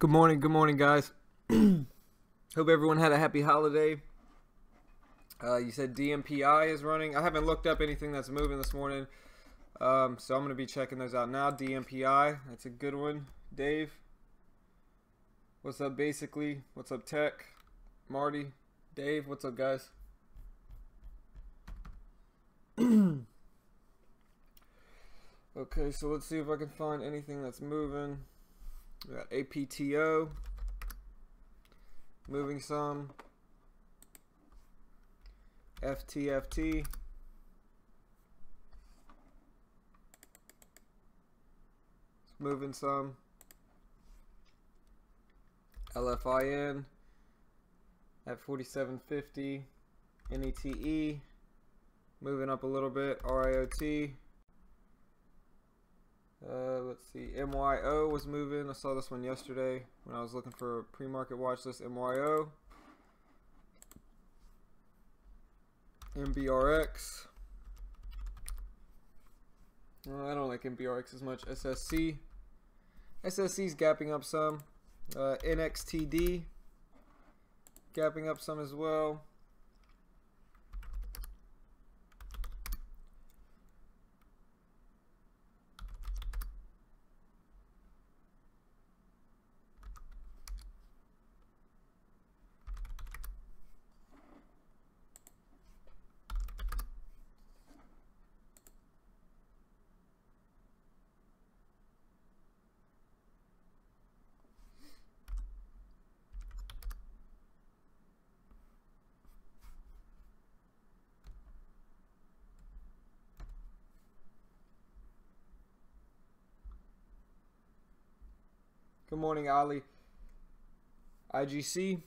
Good morning, guys. Hope everyone had a happy holiday. You said DMPI is running. I haven't looked up anything that's moving this morning, so I'm going to be checking those out now. DMPI, that's a good one. Dave, what's up, basically? What's up, Tech? Marty, Dave, what's up, guys? Okay, so let's see if I can find anything that's moving. We got APTO moving some. FTFT. It's moving some. LFIN at 47.50. NETE moving up a little bit. RIOT. Let's see. MYO was moving. I saw this one yesterday when I was looking for a pre-market watch list. MYO. MBRX. I don't like MBRX as much. SSC. SSC's gapping up some. NXTD gapping up some as well. Good morning, Ali. IGC.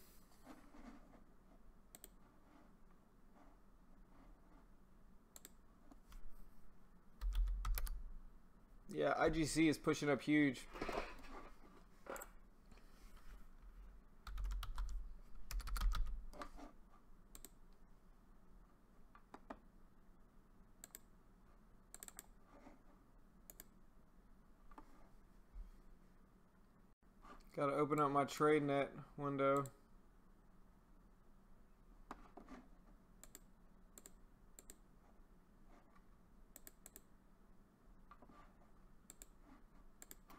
Yeah, IGC is pushing up huge. Got to open up my TradeNet window.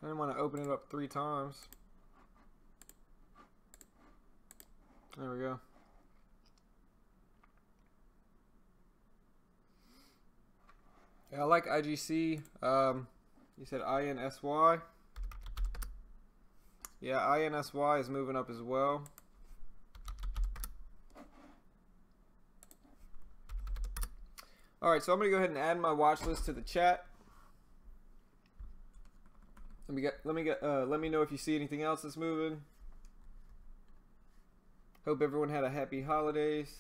I didn't want to open it up 3 times. There we go. Yeah, I like IGC. You said INSY. Yeah, INSY is moving up as well. All right, so I'm gonna go ahead and add my watch list to the chat. Let me know if you see anything else that's moving. Hope everyone had a happy holidays.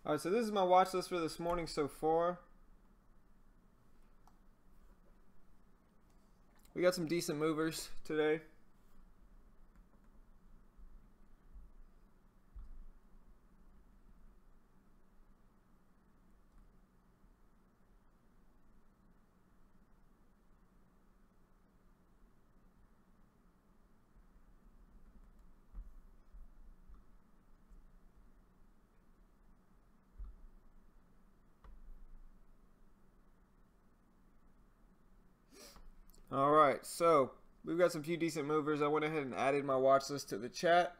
All right, so this is my watch list for this morning so far. We got some decent movers today. All right, so we've got some few decent movers. I went ahead and added my watch list to the chat.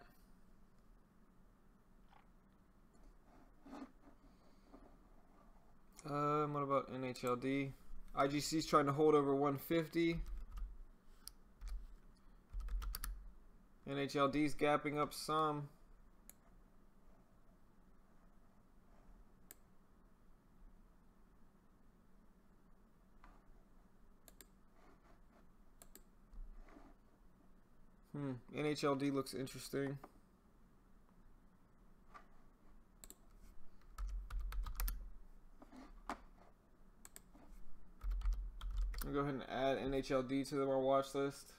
What about NHLD? IGC's trying to hold over 150. NHLD's gapping up some. NHLD looks interesting. I'll go ahead and add NHLD to our watch list.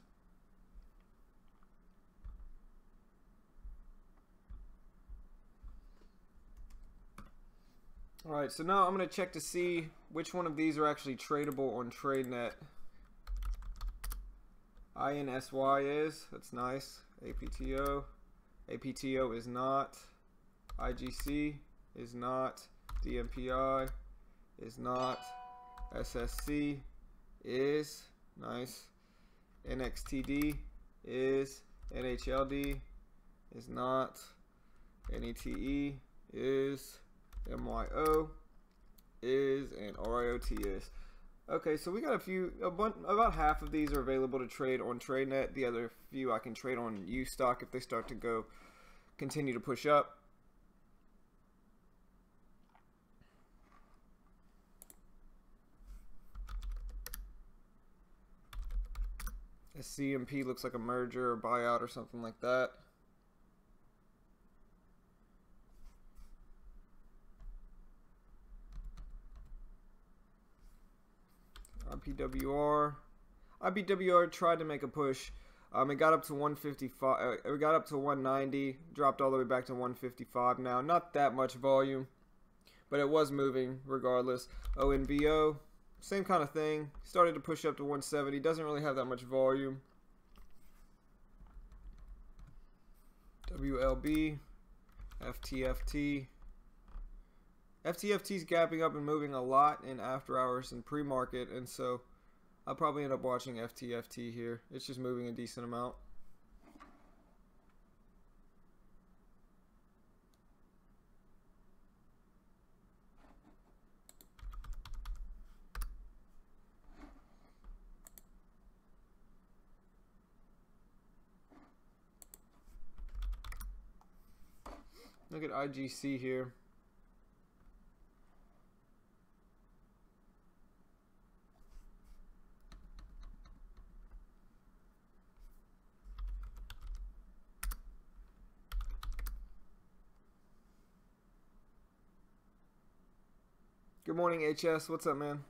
Alright, so now I'm going to check to see which one of these are actually tradable on TradeNet. INSY is. That's nice. APTO. APTO is not. IGC is not. DMPI is not. SSC is. Nice. NXTD is. NHLD is not. NETE is. MYO is. And RIOT is. Okay, so we got about half of these are available to trade on TradeNet. The other few I can trade on U-Stock if they start to continue to push up. CMP looks like a merger or buyout or something like that. IBWR tried to make a push. It got up to 155. It got up to 190. Dropped all the way back to 155 now. Not that much volume, but it was moving regardless. ONVO, same kind of thing. Started to push up to 170. Doesn't really have that much volume. WLB, FTFT. FTFT's gapping up and moving a lot in after hours and pre-market, and so I'll probably end up watching FTFT here. It's just moving a decent amount. Look at IGC here. Good morning, HS. What's up, man?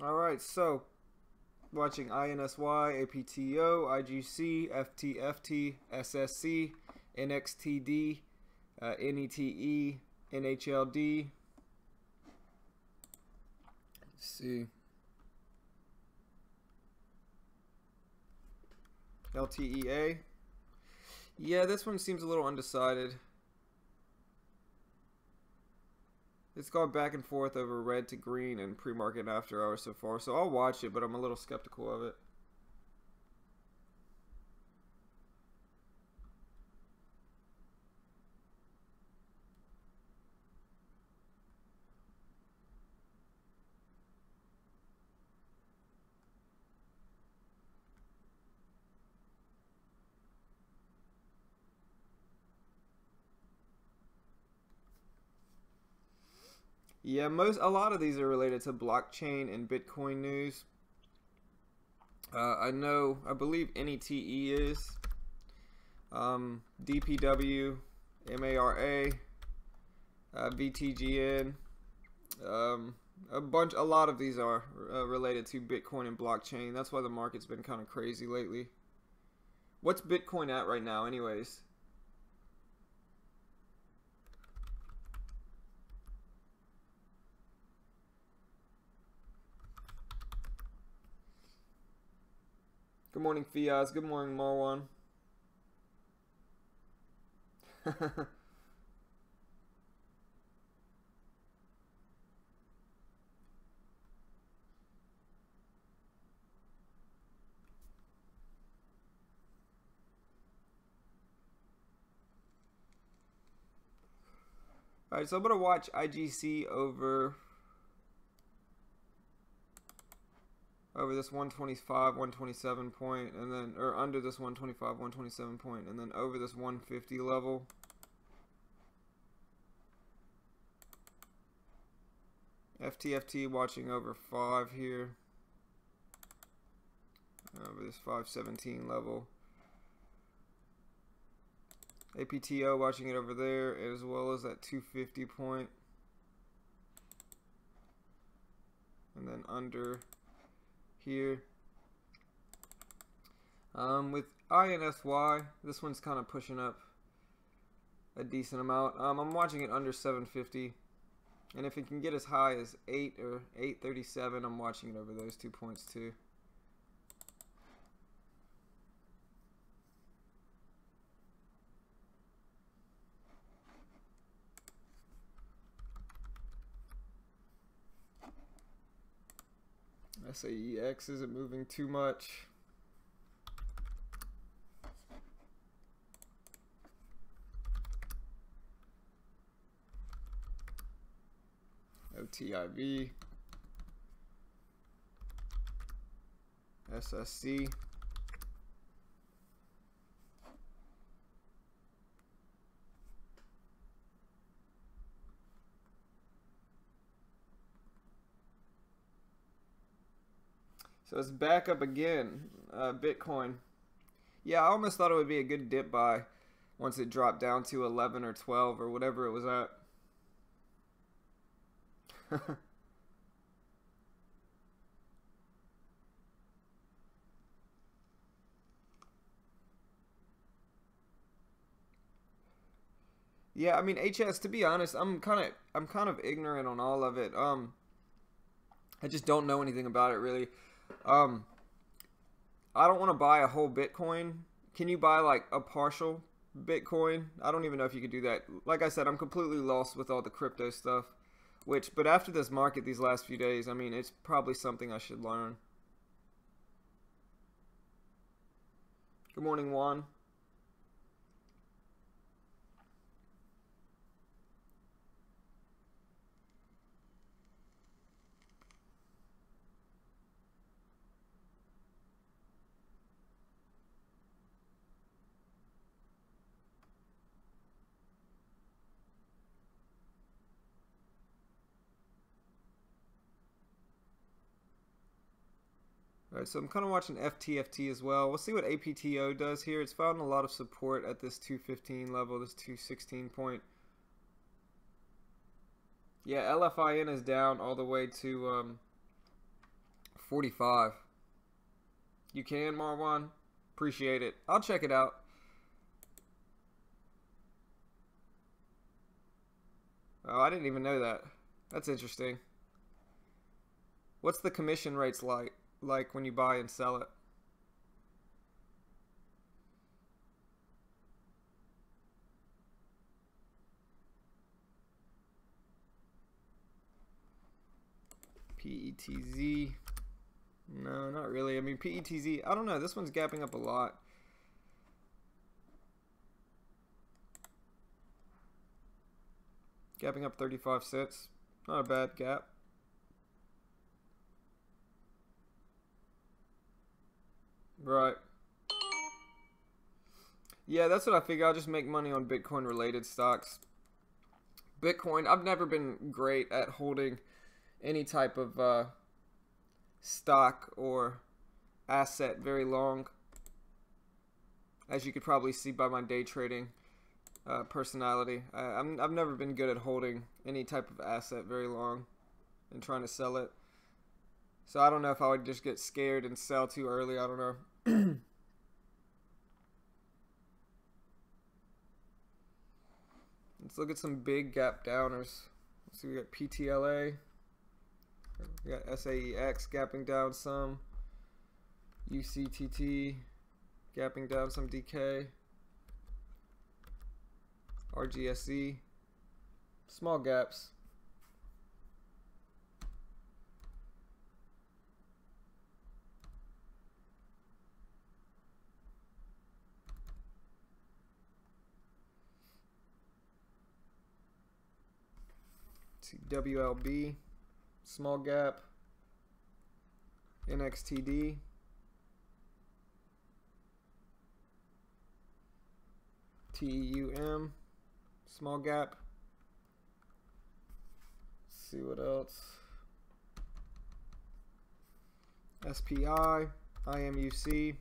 All right, so watching INSY, APTO, IGC, FTFT, SSC, NXTD, NETE, NHLD. Let's see. LTEA. Yeah, this one seems a little undecided. It's gone back and forth over red to green and pre-market and after hours so far, so I'll watch it, but I'm a little skeptical of it. Yeah, a lot of these are related to blockchain and Bitcoin news. I believe NETE is, DPW, MARA, VTGN, a lot of these are related to Bitcoin and blockchain. That's why the market's been kind of crazy lately. What's Bitcoin at right now, anyways? Good morning, Fiaz. Good morning, Marwan. Alright, so I'm going to watch IGC over this 125, 127 point, and then, or under this 125, 127 point, and then over this 150 level. FTFT watching over 5 here. Over this 517 level. APTO, watching it over there, as well as that 250 point. And then under here. With INSY, this one's kind of pushing up a decent amount. I'm watching it under 750. And if it can get as high as 8 or 837, I'm watching it over those 2 points too. SAEX isn't moving too much. OTIV, SSC, so it's back up again. Bitcoin, yeah, I almost thought it would be a good dip buy once it dropped down to 11 or 12 or whatever it was at. Yeah, I mean HS, to be honest, I'm kind of ignorant on all of it. I just don't know anything about it really. I don't want to buy a whole Bitcoin. Can you buy like a partial Bitcoin? I don't even know if you could do that. Like I said, I'm completely lost with all the crypto stuff. But after this market these last few days, I mean, it's probably something I should learn. Good morning, Juan. Alright, so I'm kind of watching FTFT as well. We'll see what APTO does here. It's found a lot of support at this 215 level, this 216 point. Yeah, LFIN is down all the way to 45. You can, Marwan? Appreciate it. I'll check it out. Oh, I didn't even know that. That's interesting. What's the commission rates like when you buy and sell it? PETZ. No, not really. I mean, PETZ, I don't know. This one's gapping up a lot. Gapping up 35 cents. Not a bad gap. Right. Yeah, that's what I figure. I'll just make money on Bitcoin related stocks. Bitcoin, I've never been great at holding any type of stock or asset very long, as you could probably see by my day trading personality. I've never been good at holding any type of asset very long and trying to sell it. So I don't know if I would just get scared and sell too early. I don't know. Let's look at some big gap downers. Let's see, we got PTLA. We got SAEX gapping down some. UCTT gapping down some DK. RGSE. Small gaps. WLB, small gap. NXTD, TEUM, small gap. Let's see what else. SPI, IMUC,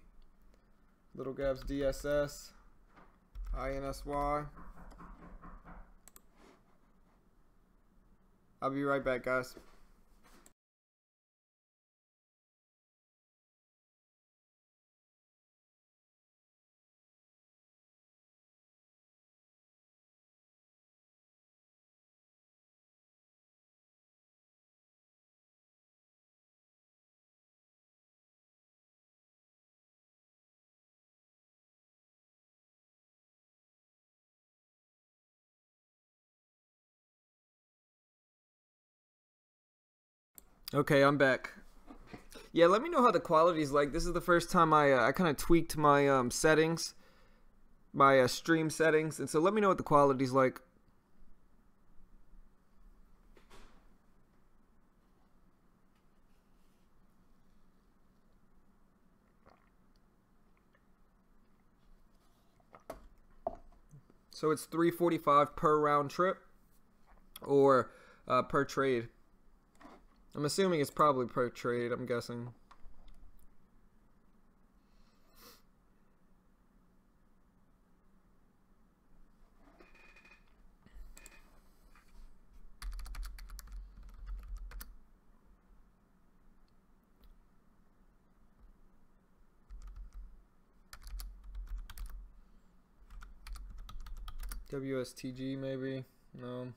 little gaps. DSS, INSY. I'll be right back, guys. Okay, I'm back. Yeah, let me know how the quality's like. This is the first time I kind of tweaked my settings, my stream settings, and so let me know what the quality's like. So it's 345 per round trip, or per trade. I'm assuming it's probably per trade, I'm guessing. WSTG maybe? No.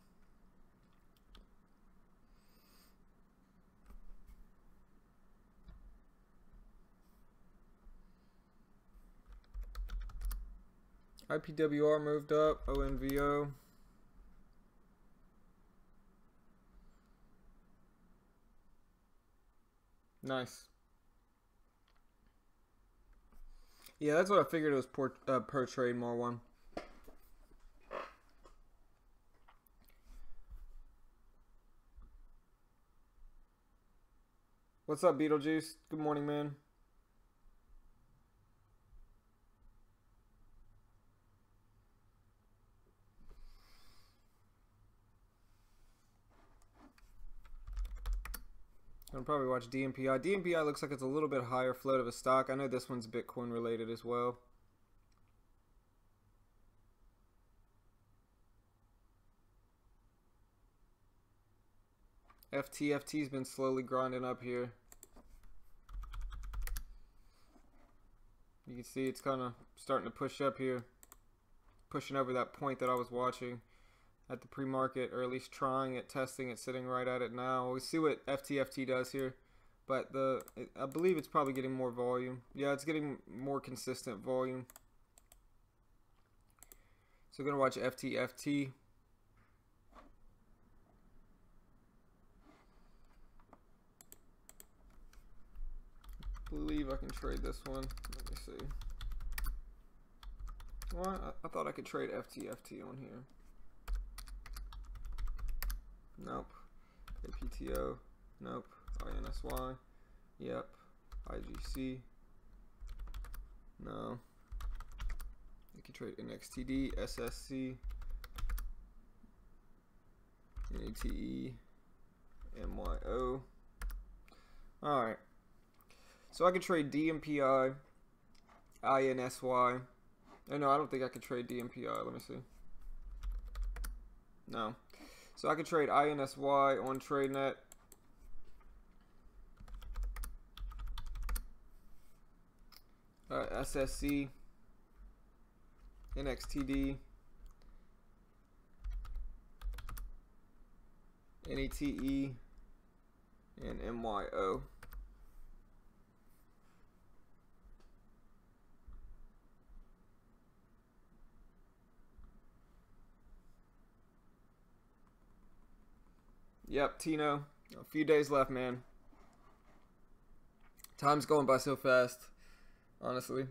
IPWR moved up. ONVO. Nice. Yeah, that's what I figured it was per trade more one. What's up, Beetlejuice? Good morning, man. I'll probably watch DMPI. DMPI looks like it's a little bit higher float of a stock. I know this one's Bitcoin related as well. FT's been slowly grinding up here. You can see it's kind of starting to push up here. Pushing over that point that I was watching at the pre-market, or at least trying it, testing it, sitting right at it now. We'll see what FT does here. But I believe it's probably getting more volume. Yeah, it's getting more consistent volume. So we're going to watch FT. I believe I can trade this one. Let me see. Well, I thought I could trade FT on here. Nope. APTO. Nope. INSY. Yep. IGC. No. You can trade NXTD, SSC, NATE, MYO. Alright. So I can trade DMPI, INSY. Oh, no, I don't think I can trade DMPI. Let me see. No. So I can trade INSY on TradeNet. SSC, NXTD, NATE, and MYO. Yep, Tino. A few days left, man. Time's going by so fast, honestly.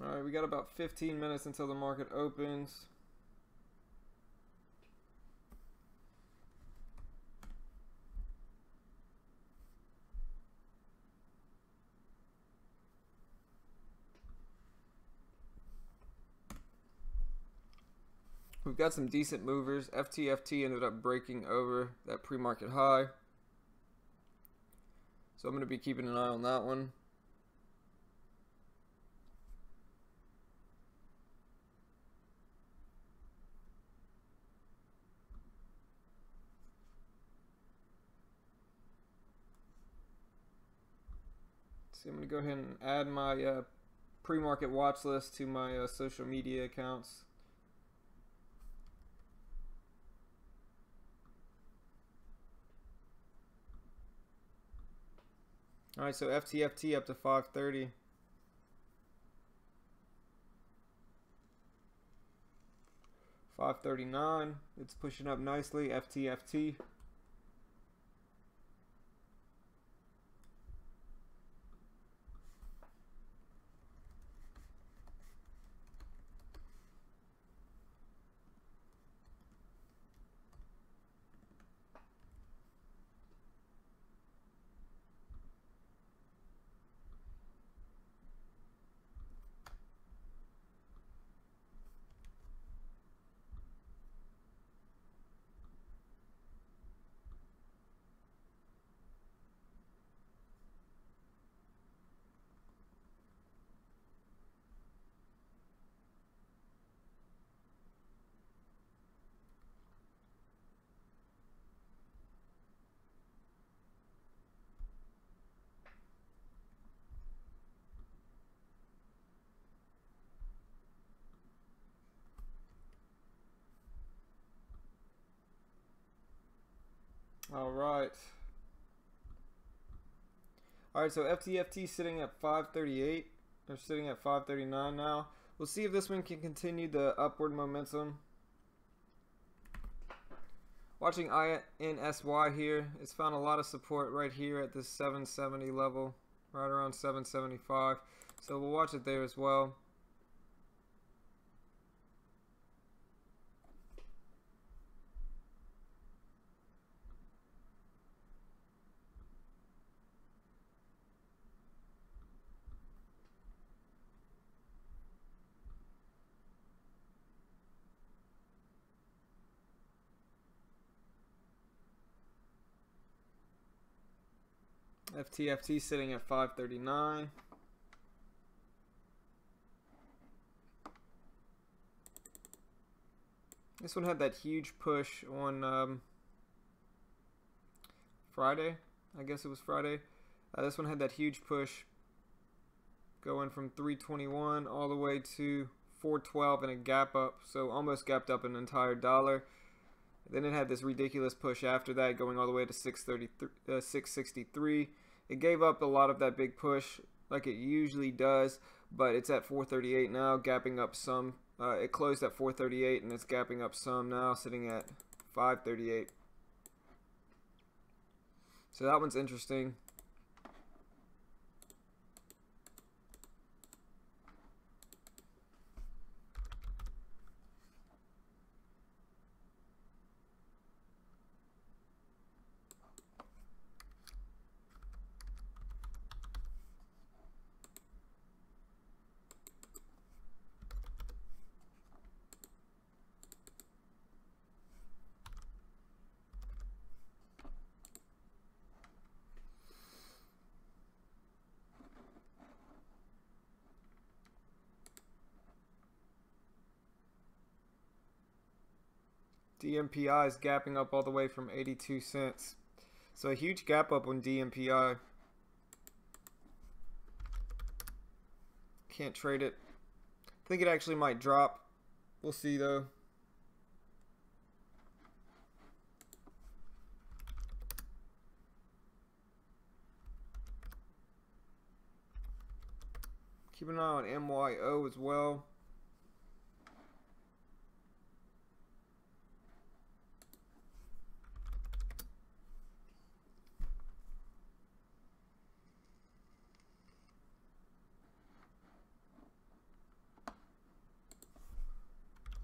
Alright, we got about 15 minutes until the market opens. We've got some decent movers. FTFT ended up breaking over that pre-market high. So I'm going to be keeping an eye on that one. So I'm going to go ahead and add my pre-market watch list to my social media accounts. All right, so FTFT up to 530. $5.39. It's pushing up nicely. FTFT. All right. All right, so FTFT sitting at 538. They're sitting at 539 now. We'll see if this one can continue the upward momentum. Watching INSY here, it's found a lot of support right here at this 770 level, right around 775. So we'll watch it there as well. FTFT sitting at 539. This one had that huge push on Friday. I guess it was Friday. This one had that huge push going from 321 all the way to 412 and a gap up. So almost gapped up an entire dollar. Then it had this ridiculous push after that going all the way to 663. It gave up a lot of that big push like it usually does, but it's at 438 now, gapping up some. It closed at 438 and it's gapping up some now, sitting at 538. So that one's interesting. DMPI is gapping up all the way from 82 cents. So a huge gap up on DMPI. Can't trade it. I think it actually might drop. We'll see though. Keep an eye on MYO as well.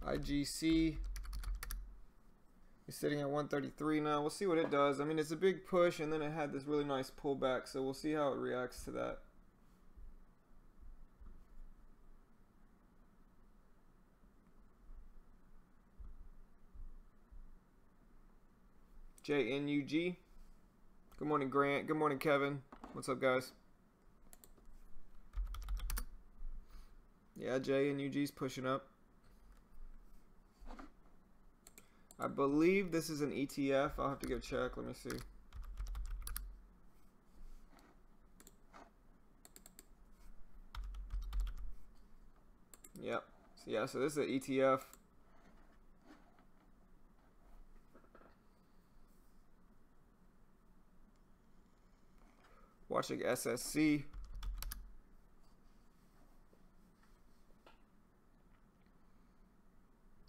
IGC is sitting at 133 now. We'll see what it does. I mean, it's a big push, and then it had this really nice pullback, so we'll see how it reacts to that. JNUG. Good morning, Grant. Good morning, Kevin. What's up, guys? Yeah, JNUG's pushing up. I believe this is an ETF. I'll have to go check. Let me see. Yep. So yeah, so this is an ETF. Watching SSC.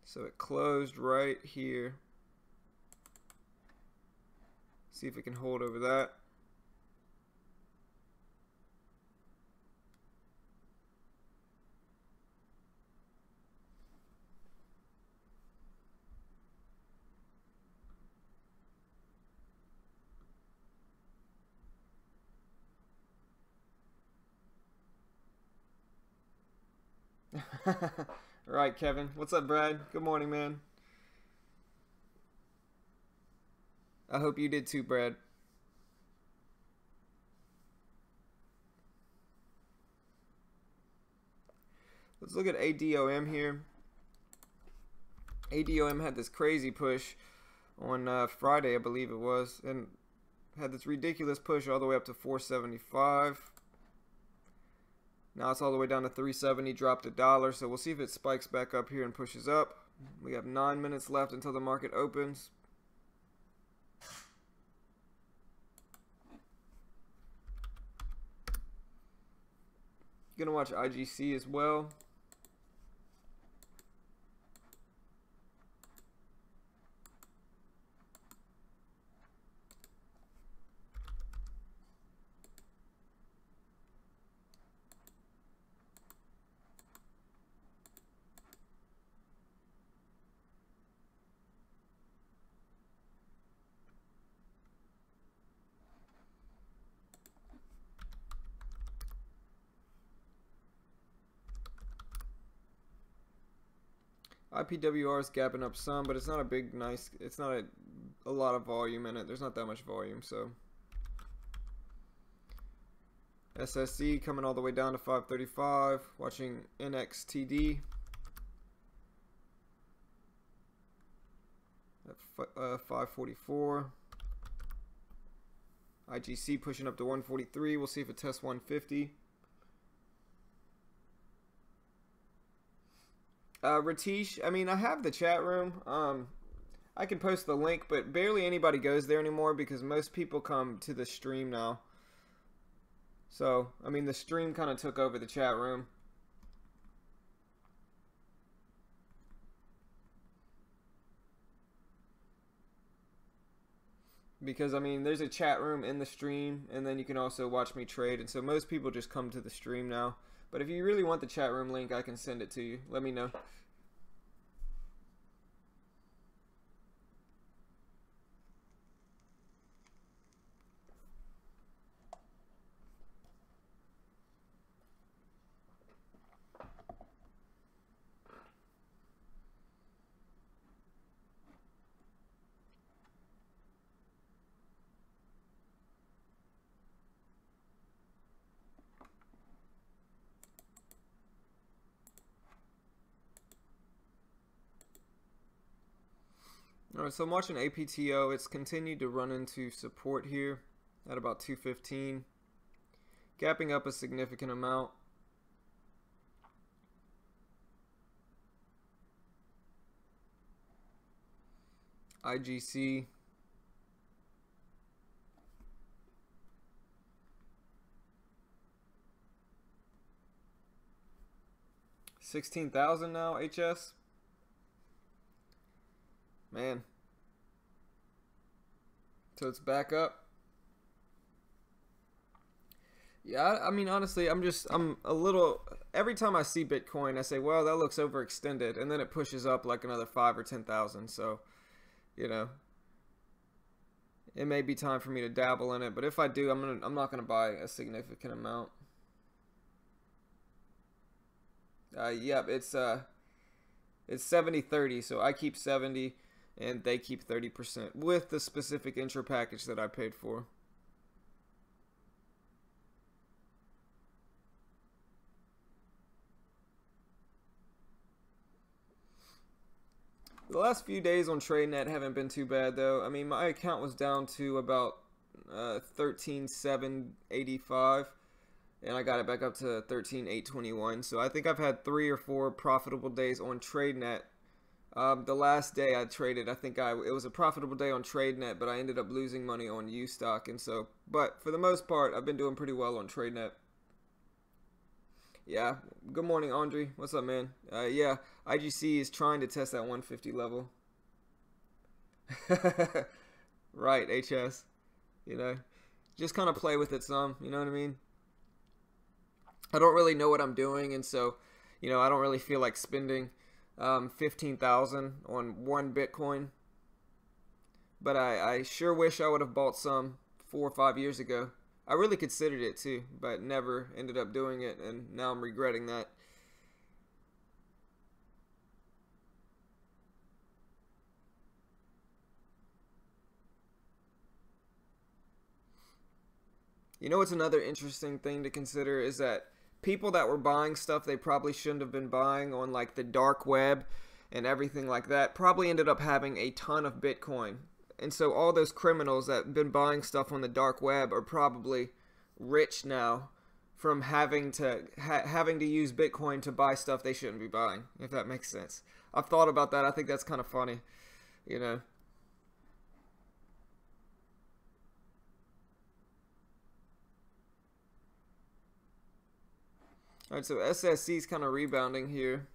So it closed right here. See if it can hold over that. All right, Kevin. What's up, Brad? Good morning, man. I hope you did too, Brad. Let's look at ADOM here. ADOM had this crazy push on Friday, I believe it was, and had this ridiculous push all the way up to 475. Now it's all the way down to 370, dropped $1, so we'll see if it spikes back up here and pushes up. We have 9 minutes left until the market opens. Gonna watch IGC as well. IPWR is gapping up some, but it's not a big, nice, it's not a lot of volume in it. There's not that much volume, so. SSC coming all the way down to 535. Watching NXTD. At 544. IGC pushing up to 143. We'll see if it tests 150. Ratish, I mean, I have the chat room. I can post the link, but barely anybody goes there anymore because most people come to the stream now. So, I mean, the stream kind of took over the chat room. Because, I mean, there's a chat room in the stream, and then you can also watch me trade. And so most people just come to the stream now. But if you really want the chat room link, I can send it to you. Let me know. Alright, so I'm watching APTO. It's continued to run into support here at about 215. Gapping up a significant amount. IGC. $16,000 now, HS. Man. So it's back up. Yeah, I mean, honestly, I'm a little, every time I see Bitcoin, I say, well, that looks overextended. And then it pushes up like another 5 or 10,000. So, you know, it may be time for me to dabble in it. But if I do, I'm not going to buy a significant amount. Yep, it's 70-30, so I keep 70. and they keep 30% with the specific intro package that I paid for. The last few days on TradeNet haven't been too bad though. I mean, my account was down to about 13,785, and I got it back up to 13,821. So I think I've had 3 or 4 profitable days on TradeNet. The last day I traded, I think it was a profitable day on TradeNet, but I ended up losing money on Ustock, and so. But for the most part, I've been doing pretty well on TradeNet. Yeah, good morning, Andre. What's up, man? Yeah, IGC is trying to test that 150 level. Right, HS. You know, just kind of play with it some, you know what I mean? I don't really know what I'm doing, and so, you know, I don't really feel like spending 15,000 on one Bitcoin. But I sure wish I would have bought some 4 or 5 years ago. I really considered it too, but never ended up doing it, and now I'm regretting that. You know what's another interesting thing to consider is that people that were buying stuff they probably shouldn't have been buying on like the dark web and everything like that probably ended up having a ton of Bitcoin. And so all those criminals that have been buying stuff on the dark web are probably rich now from having to use Bitcoin to buy stuff they shouldn't be buying, if that makes sense. I've thought about that. I think that's kind of funny, you know. Alright, so SSC is kind of rebounding here.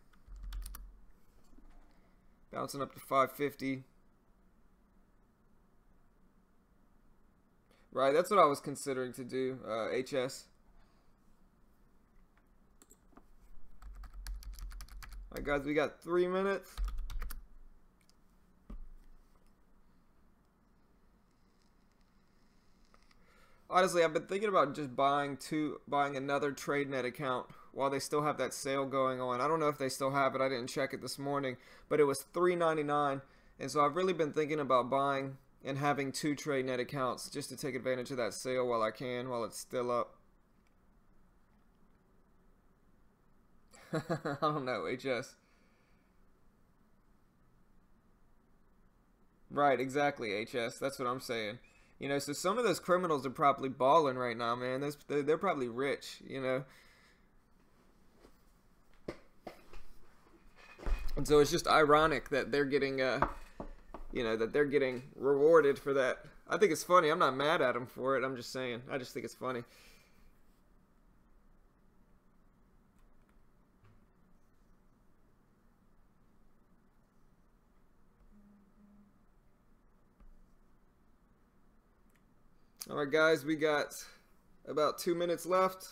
Bouncing up to 550. Right, that's what I was considering to do, HS. Alright guys, we got 3 minutes. Honestly, I've been thinking about just buying another TradeNet account while they still have that sale going on. I don't know if they still have it. I didn't check it this morning, but it was $3.99, and so I've really been thinking about buying and having 2 TradeNet accounts just to take advantage of that sale while I can, while it's still up. I don't know, HS. Right, exactly, HS. That's what I'm saying. You know, so some of those criminals are probably balling right now, man. They're probably rich, you know. And so it's just ironic that they're getting, you know, that they're getting rewarded for that. I think it's funny. I'm not mad at them for it. I'm just saying. I just think it's funny. All right, guys, we got about 2 minutes left.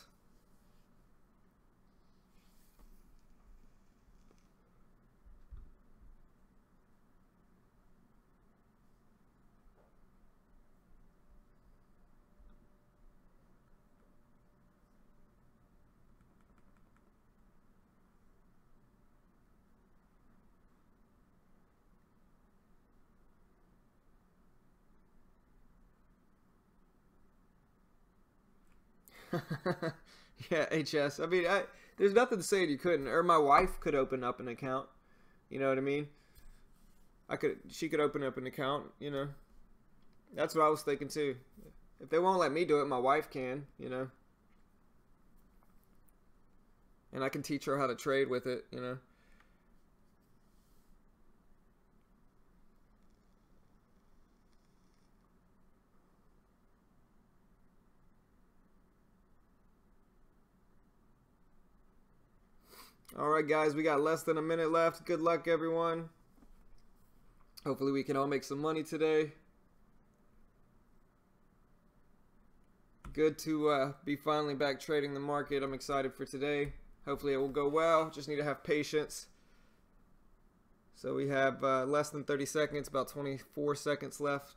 Yeah, HS. I mean, there's nothing saying you couldn't. Or my wife could open up an account. You know what I mean? She could open up an account, you know. That's what I was thinking too. If they won't let me do it, my wife can, you know. And I can teach her how to trade with it, you know. Alright guys, we got less than a minute left. Good luck everyone. Hopefully we can all make some money today. Good to be finally back trading the market. I'm excited for today. Hopefully it will go well. Just need to have patience. So we have less than 30 seconds, about 24 seconds left.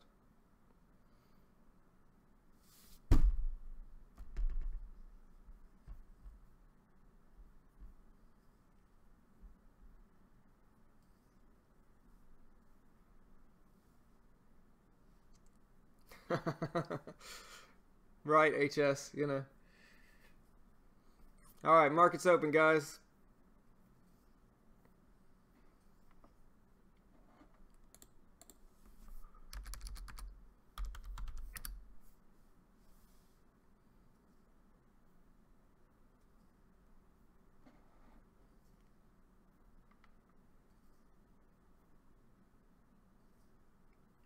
Right, HS, you know. All right, market's open, guys.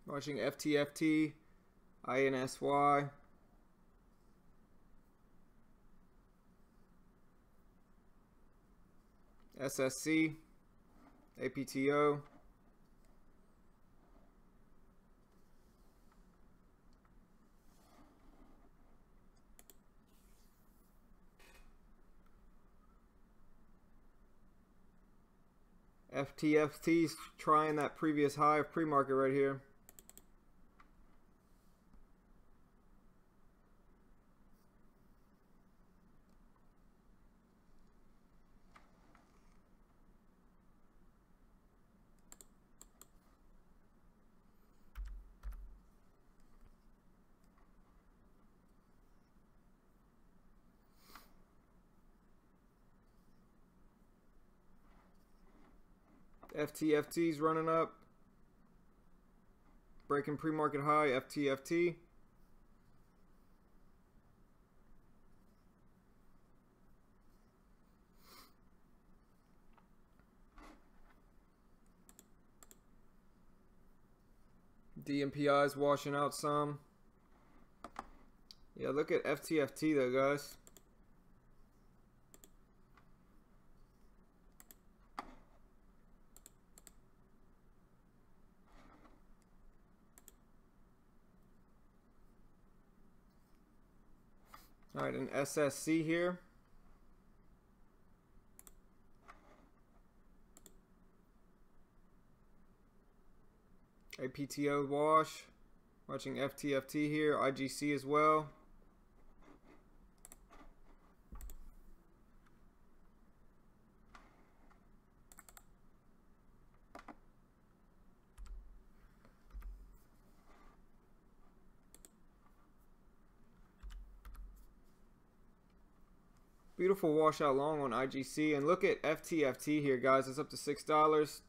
Watching FTFT, INSY. SSC, APTO. FTFT's trying that previous high of pre-market right here. FTFT's running up. Breaking pre-market high, FTFT. DMPI is washing out some. Yeah, look at FTFT though, guys. All right, an SSC here. APTO wash. Watching FTFT here. IGC as well. Beautiful washout long on IGC. And look at FTFT here, guys. It's up to $6.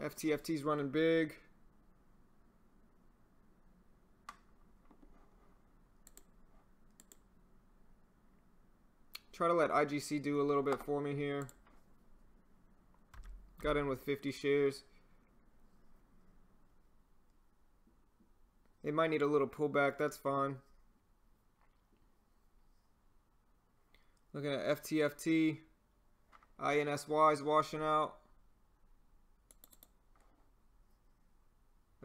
FTFT's running big. Try to let IGC do a little bit for me here. Got in with 50 shares. It might need a little pullback. That's fine. Looking at FTFT. INSY is washing out.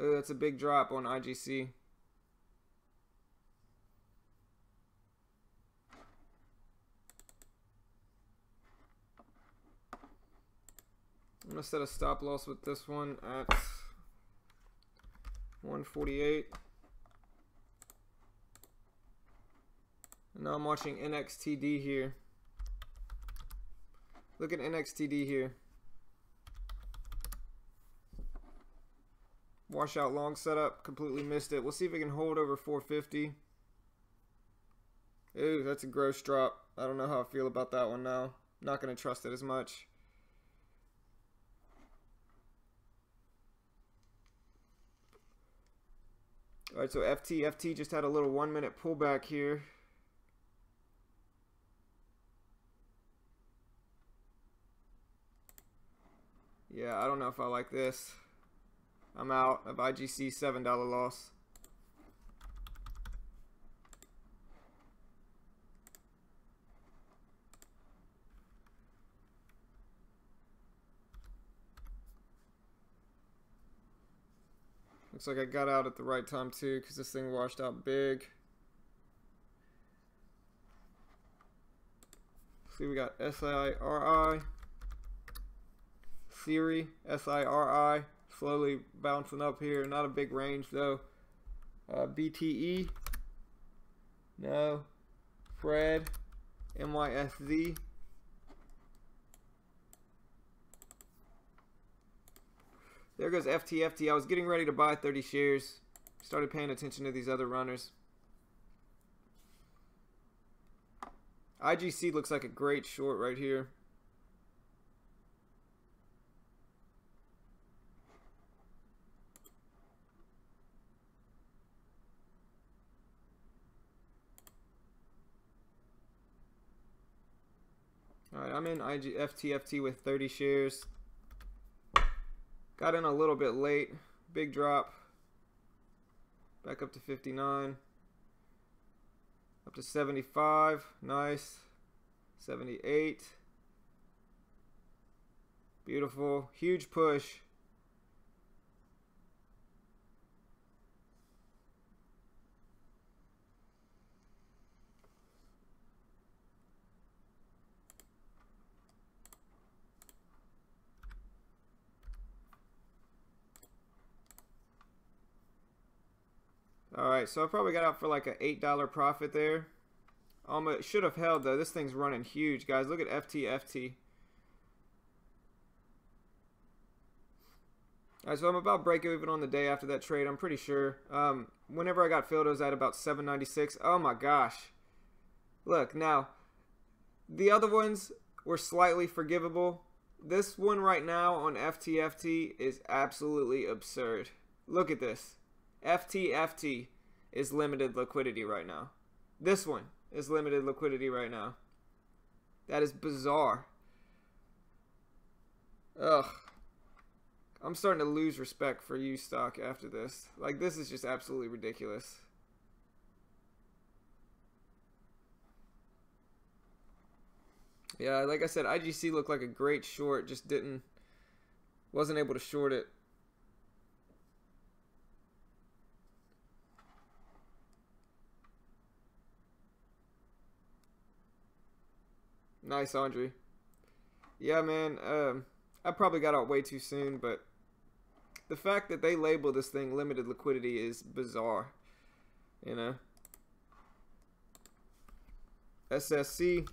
Oh, that's a big drop on IGC. I'm going to set a stop loss with this one at 148. And now I'm watching NXTD here. Look at NXTD here. Washout long setup, completely missed it. We'll see if it can hold over 450. Ooh, that's a gross drop. I don't know how I feel about that one now. Not going to trust it as much. Alright, so FTFT just had a little 1 minute pullback here. Yeah, I don't know if I like this. I'm out of IGC, $7 loss. Looks like I got out at the right time too, because this thing washed out big. See, we got SIRI, Siri, SIRI, slowly bouncing up here. Not a big range though. BTE, no. Fred, MYSZ, There goes FTFT. I was getting ready to buy 30 shares. Started paying attention to these other runners. IGC looks like a great short right here. Alright, I'm in FTFT with 30 shares. Got in a little bit late. Big drop. Back up to 59. Up to 75. Nice. 78. Beautiful. Huge push. Alright, so I probably got out for like an $8 profit there. It should have held though. This thing's running huge, guys. Look at FTFT. Alright, so I'm about break even on the day after that trade, I'm pretty sure. Whenever I got filled, it was at about 796. Oh my gosh. Look, now, the other ones were slightly forgivable. This one right now on FTFT is absolutely absurd. Look at this. FTFT is limited liquidity right now. This one is limited liquidity right now. That is bizarre. Ugh. I'm starting to lose respect for U stock after this. Like, this is just absolutely ridiculous. Yeah, like I said, IGC looked like a great short, just wasn't able to short it. Nice, Andre. Yeah, man, I probably got out way too soon, but the fact that they label this thing limited liquidity is bizarre, you know. SSC.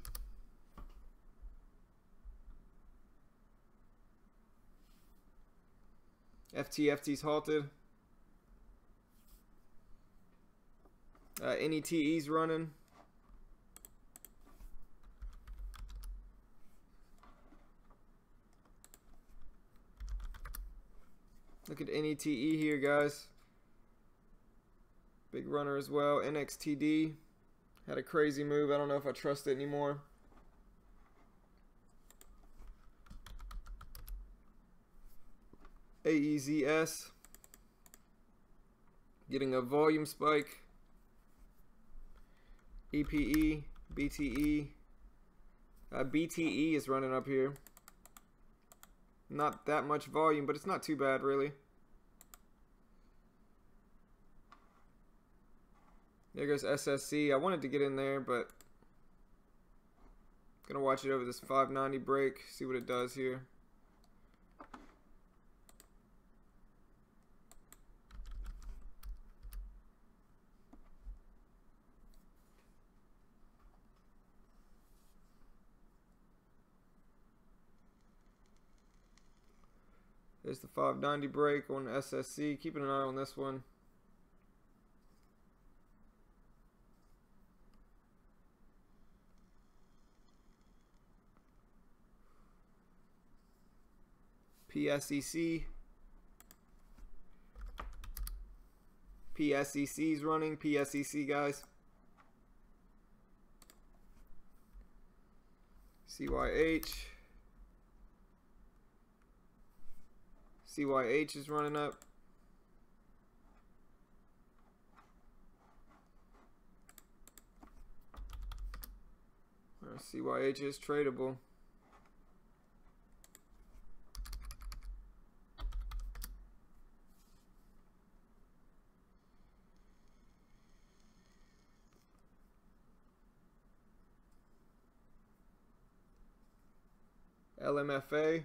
FTFT's halted. NETE's running. Look at NETE here, guys. Big runner as well. NXTD had a crazy move. I don't know if I trust it anymore. AEZS getting a volume spike. EPE, BTE. BTE is running up here. Not that much volume, but it's not too bad, really. There goes SSC. I wanted to get in there, but gonna watch it over this 590 break, see what it does here. There's the 590 break on SSC. Keeping an eye on this one. PSEC. PSEC's running. PSEC, guys. CYH. CYH is running up. CYH is tradable. LMFA.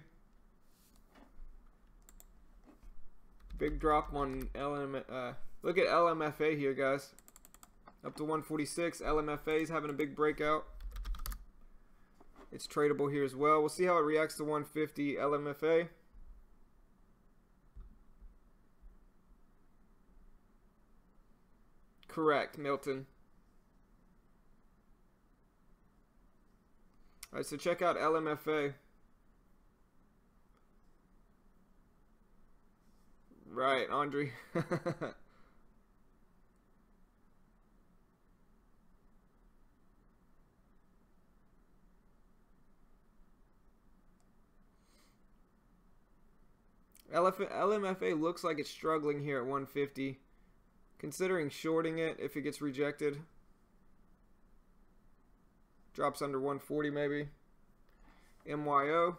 Big drop on look at LMFA here, guys. Up to 146. LMFA is having a big breakout. It's tradable here as well. We'll see how it reacts to 150 LMFA. Correct, Milton. All right, so check out LMFA. Right, Andre. LMFA looks like it's struggling here at 150. Considering shorting it if it gets rejected. Drops under 140 maybe. MYO.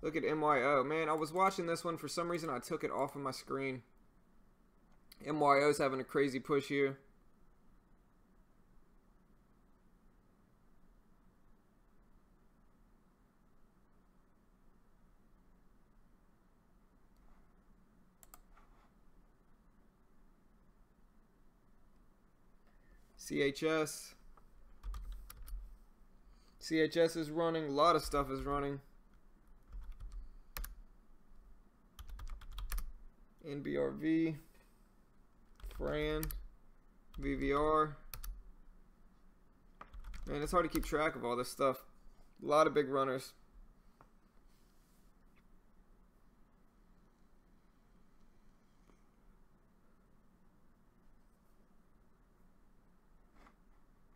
Look at MYO. Man, I was watching this one. For some reason, I took it off of my screen. MYO's having a crazy push here. CHS. CHS is running. A lot of stuff is running. NBRV. Fran. VVR. Man, it's hard to keep track of all this stuff. A lot of big runners.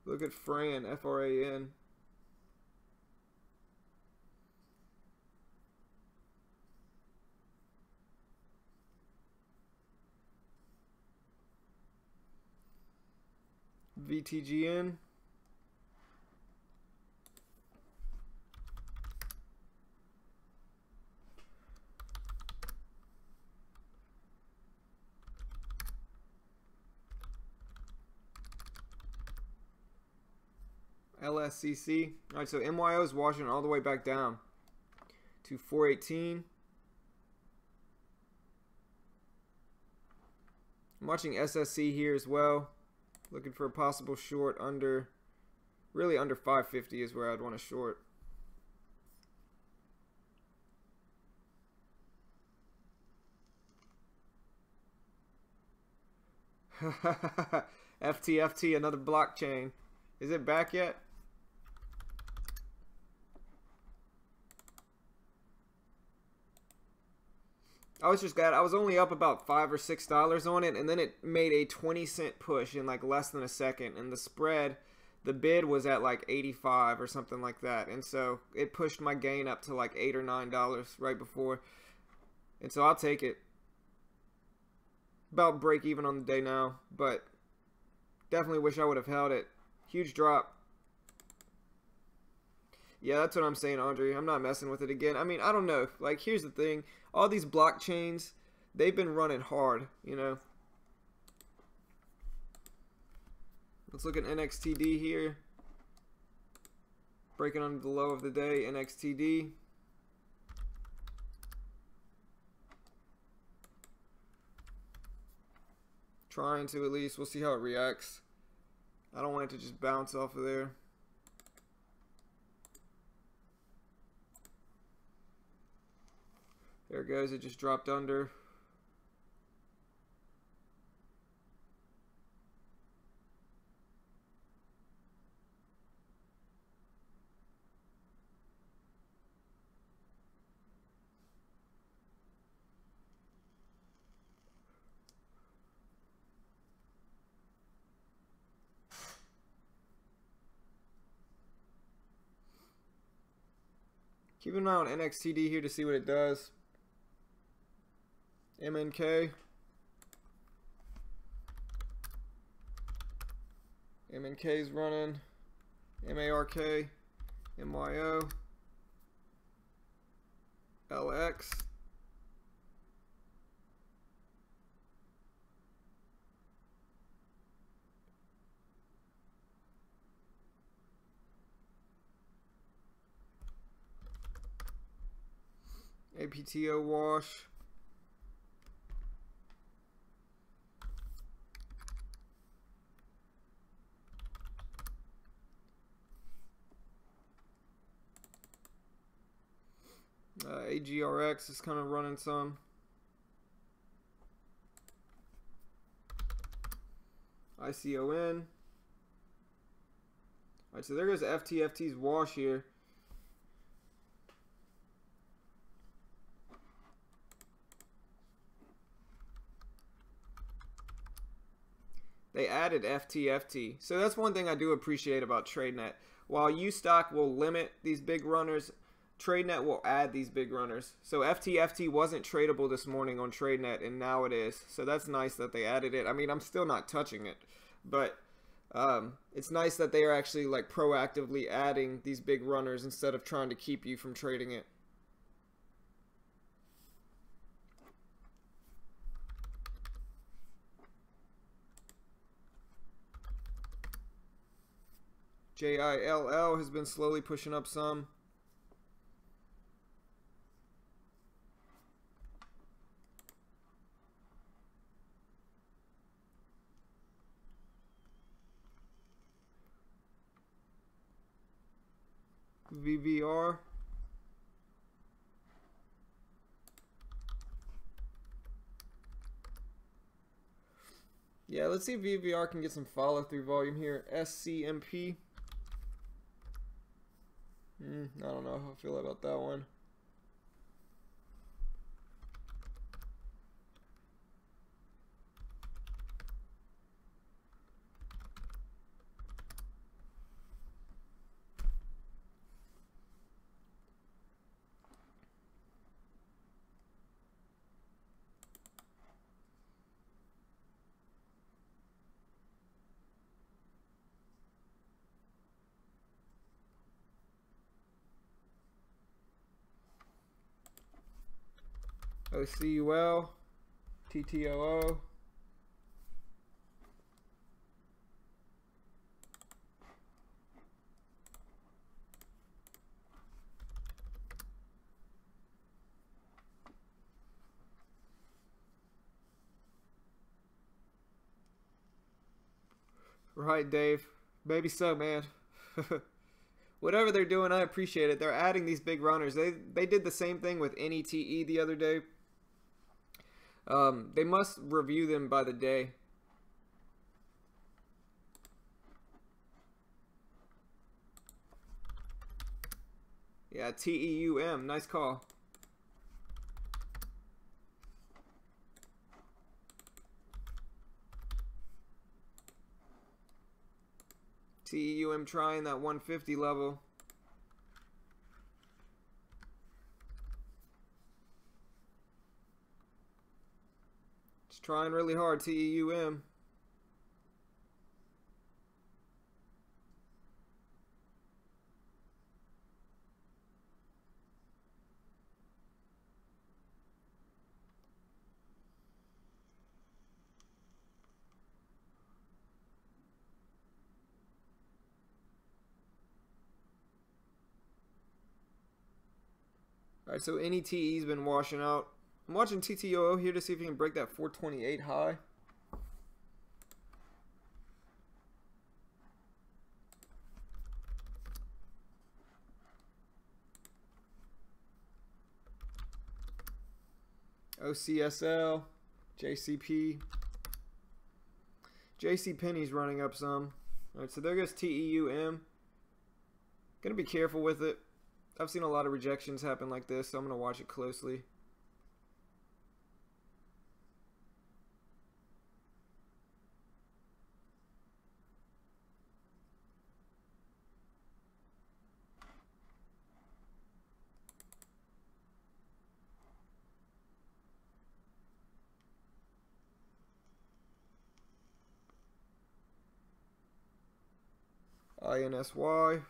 Look at Fran, F-R-A-N. VTGN. LSCC. All right, so MYO is washing all the way back down to 418. I'm watching SSC here as well. Looking for a possible short under, really under 550 is where I'd want to short. FTFT, another blockchain. Is it back yet? I was just glad. I was only up about $5 or $6 on it, and then it made a 20-cent push in like less than a second, and the spread, the bid was at like 85 or something like that, and so it pushed my gain up to like $8 or $9 right before, and so I'll take it. About break even on the day now, but definitely wish I would have held it. Huge drop. Yeah, that's what I'm saying, Andre. I'm not messing with it again. I mean, I don't know. Like, here's the thing. All these blockchains, they've been running hard, you know. Let's look at NXTD here. Breaking under the low of the day, NXTD. Trying to at least. We'll see how it reacts. I don't want it to just bounce off of there. There it goes. It just dropped under. Keep an eye on NXTD here to see what it does. MNK. MNK's running. MARK. MYO. LX. APTO wash. AGRX is kind of running some. ICON. Alright, so there goes FTFT's wash here. They added FTFT. So that's one thing I do appreciate about TradeNet. While UStock will limit these big runners, TradeNet will add these big runners. So FTFT wasn't tradable this morning on TradeNet, and now it is. So that's nice that they added it. I mean, I'm still not touching it, but it's nice that they are actually like proactively adding these big runners instead of trying to keep you from trading it. JILL has been slowly pushing up some. VVR. Yeah, let's see if VVR can get some follow-through volume here. SCMP. I don't know how I feel about that one. OCUL, TTOO. Right, Dave. Maybe so, man. Whatever they're doing, I appreciate it. They're adding these big runners. They did the same thing with NETE the other day. They must review them by the day. Yeah, TEUM. Nice call. TEUM trying that 150 level. Just trying really hard, TEUM. Alright, so NETE's been washing out. I'm watching TTOO here to see if he can break that 428 high. OCSL, JCP. JCPenney's running up some. Alright, so there goes TEUM. Gonna be careful with it. I've seen a lot of rejections happen like this, so I'm going to watch it closely. INSY.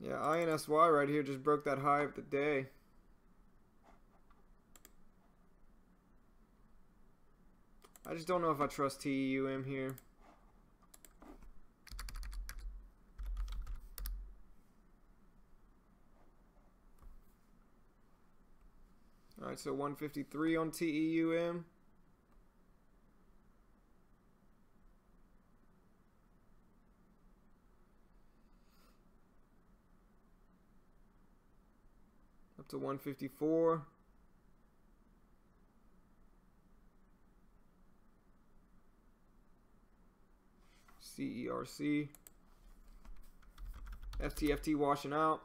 Yeah, INSY right here just broke that high of the day. I just don't know if I trust TEUM here. Alright, so 153 on TEUM. to 154. CERC. FTFT washing out.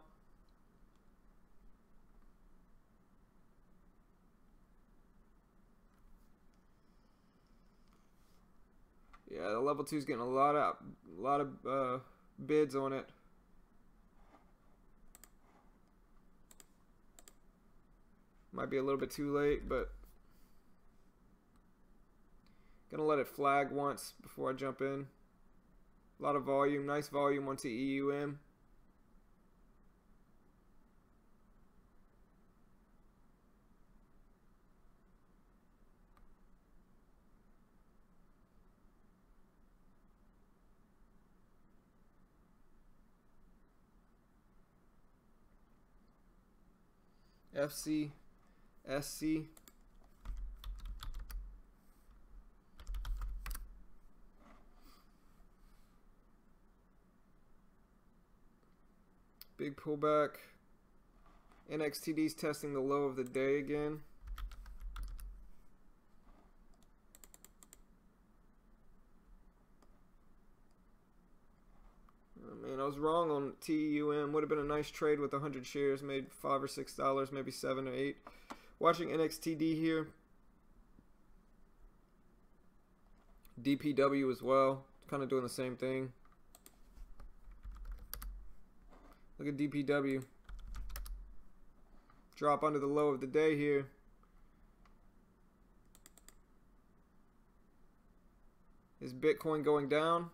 Yeah, the level 2 is getting a lot of bids on it. Might be a little bit too late, but gonna let it flag once before I jump in. A lot of volume, nice volume on TEUM. FC, SC. Big pullback. NXTD's testing the low of the day again. Oh man, I was wrong on TEUM. Would have been a nice trade with 100 shares. Made $5 or $6, maybe 7 or 8. Watching NXTD here. DPW as well. Kind of doing the same thing. Look at DPW. Drop under the low of the day here. Is Bitcoin going down?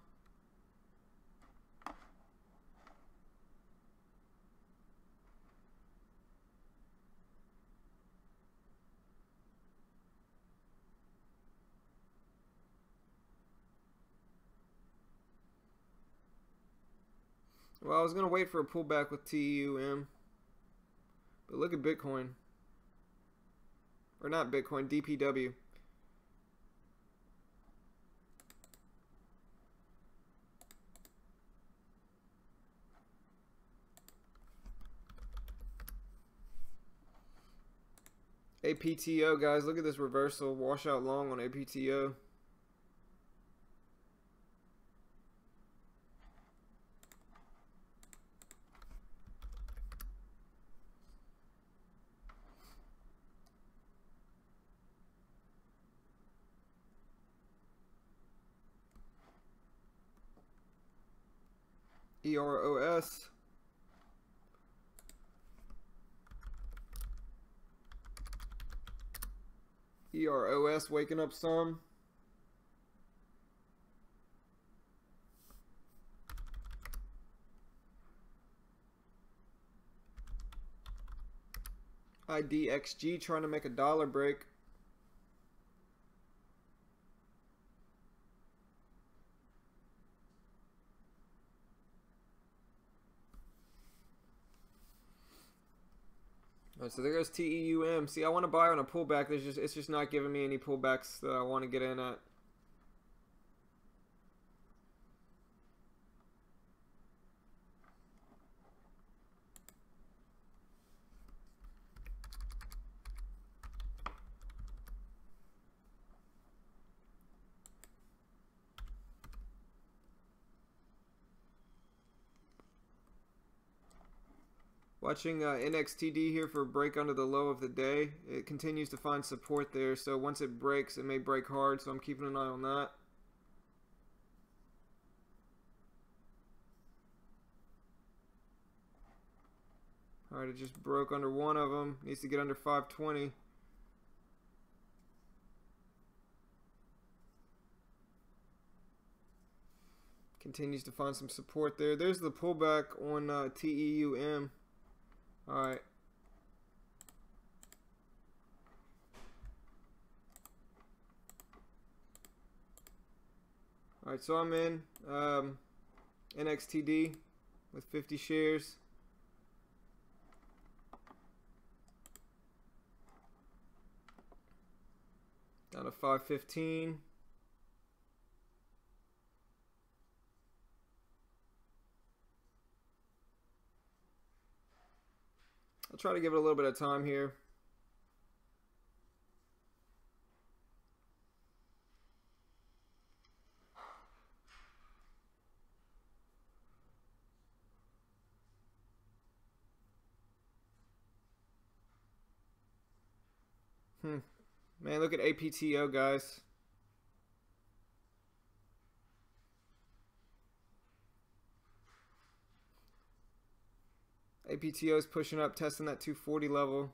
Well, I was going to wait for a pullback with TEUM. But look at Bitcoin. Or not Bitcoin, DPW. APTO, guys, look at this reversal. Washout long on APTO. EROS. EROS waking up some. IDXG trying to make a dollar break. All right, so there goes TEUM. See, I want to buy on a pullback. It's just not giving me any pullbacks that I want to get in at. Watching NXTD here for a break under the low of the day. It continues to find support there, so once it breaks, it may break hard, so I'm keeping an eye on that. Alright, it just broke under one of them. Needs to get under 520. Continues to find some support there. There's the pullback on TEUM. Alright. Alright, so I'm in NXTD with 50 shares. Down to 515. I'll try to give it a little bit of time here. Man, look at APTO, guys. APTO is pushing up, testing that 240 level.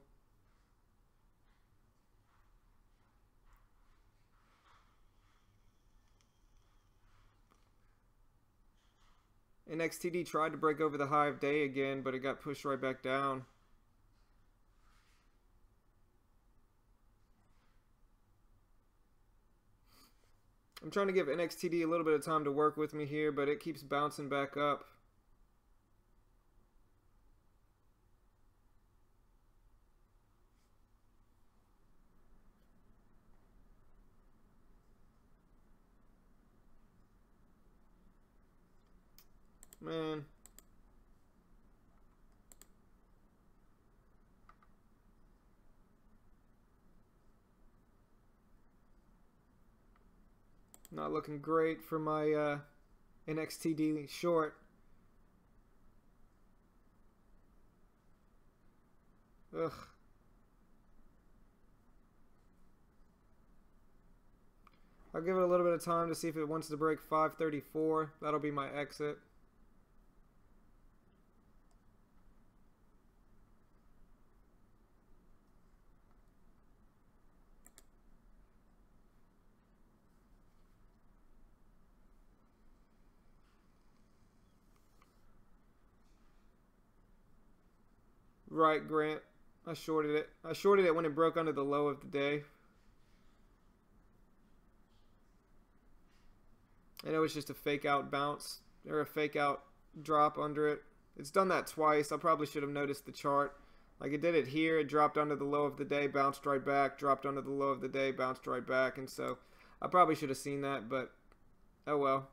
NXTD tried to break over the high of day again, but it got pushed right back down. I'm trying to give NXTD a little bit of time to work with me here, but it keeps bouncing back up. Man. Not looking great for my NXTD short. Ugh. I'll give it a little bit of time to see if it wants to break 534. That'll be my exit. Right, Grant. I shorted it. I shorted it when it broke under the low of the day. I know it's just a fake out bounce or a fake out drop under it. It's done that twice. I probably should have noticed the chart. Like it did it here. It dropped under the low of the day, bounced right back, dropped under the low of the day, bounced right back. And so I probably should have seen that, but oh well.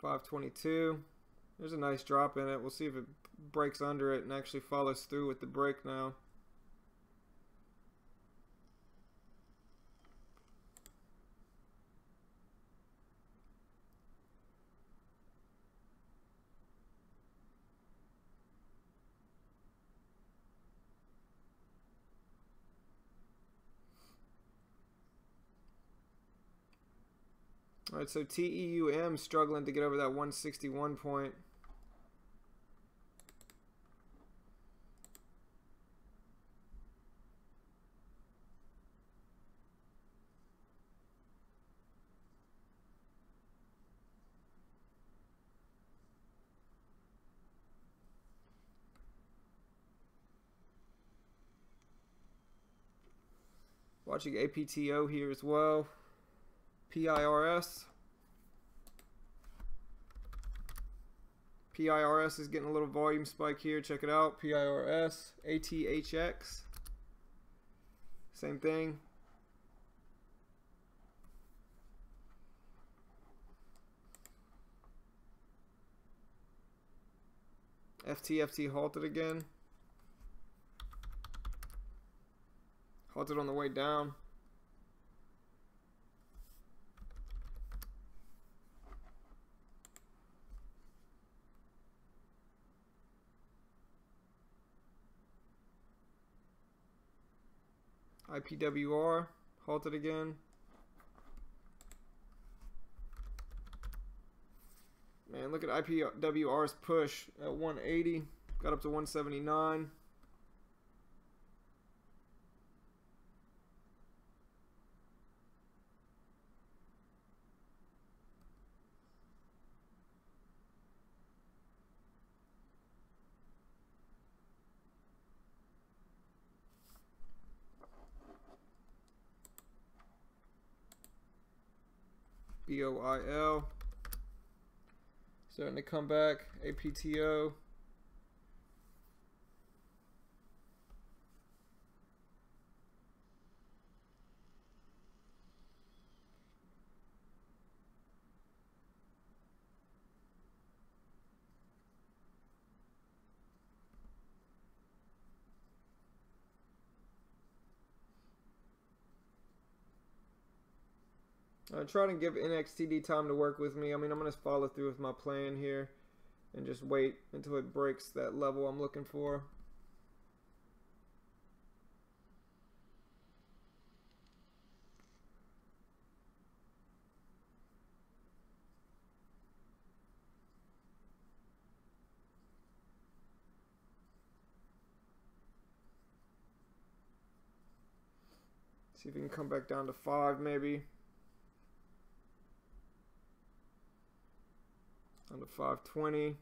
$5.22. There's a nice drop in it. We'll see if it breaks under it and actually follows through with the break now. All right, so TEUM struggling to get over that 161 point. Watching APTO here as well. PIRS. PIRS is getting a little volume spike here. Check it out. PIRS. ATHX. Same thing. FTFT halted again. Halted on the way down. IPWR halted again. Man, look at IPWR's push at 180. Got up to 179. BOIL. Starting to come back. APTO. I'm trying to give NXTD time to work with me. I mean, I'm going to follow through with my plan here and just wait until it breaks that level I'm looking for. See if we can come back down to 5 maybe. On to 520.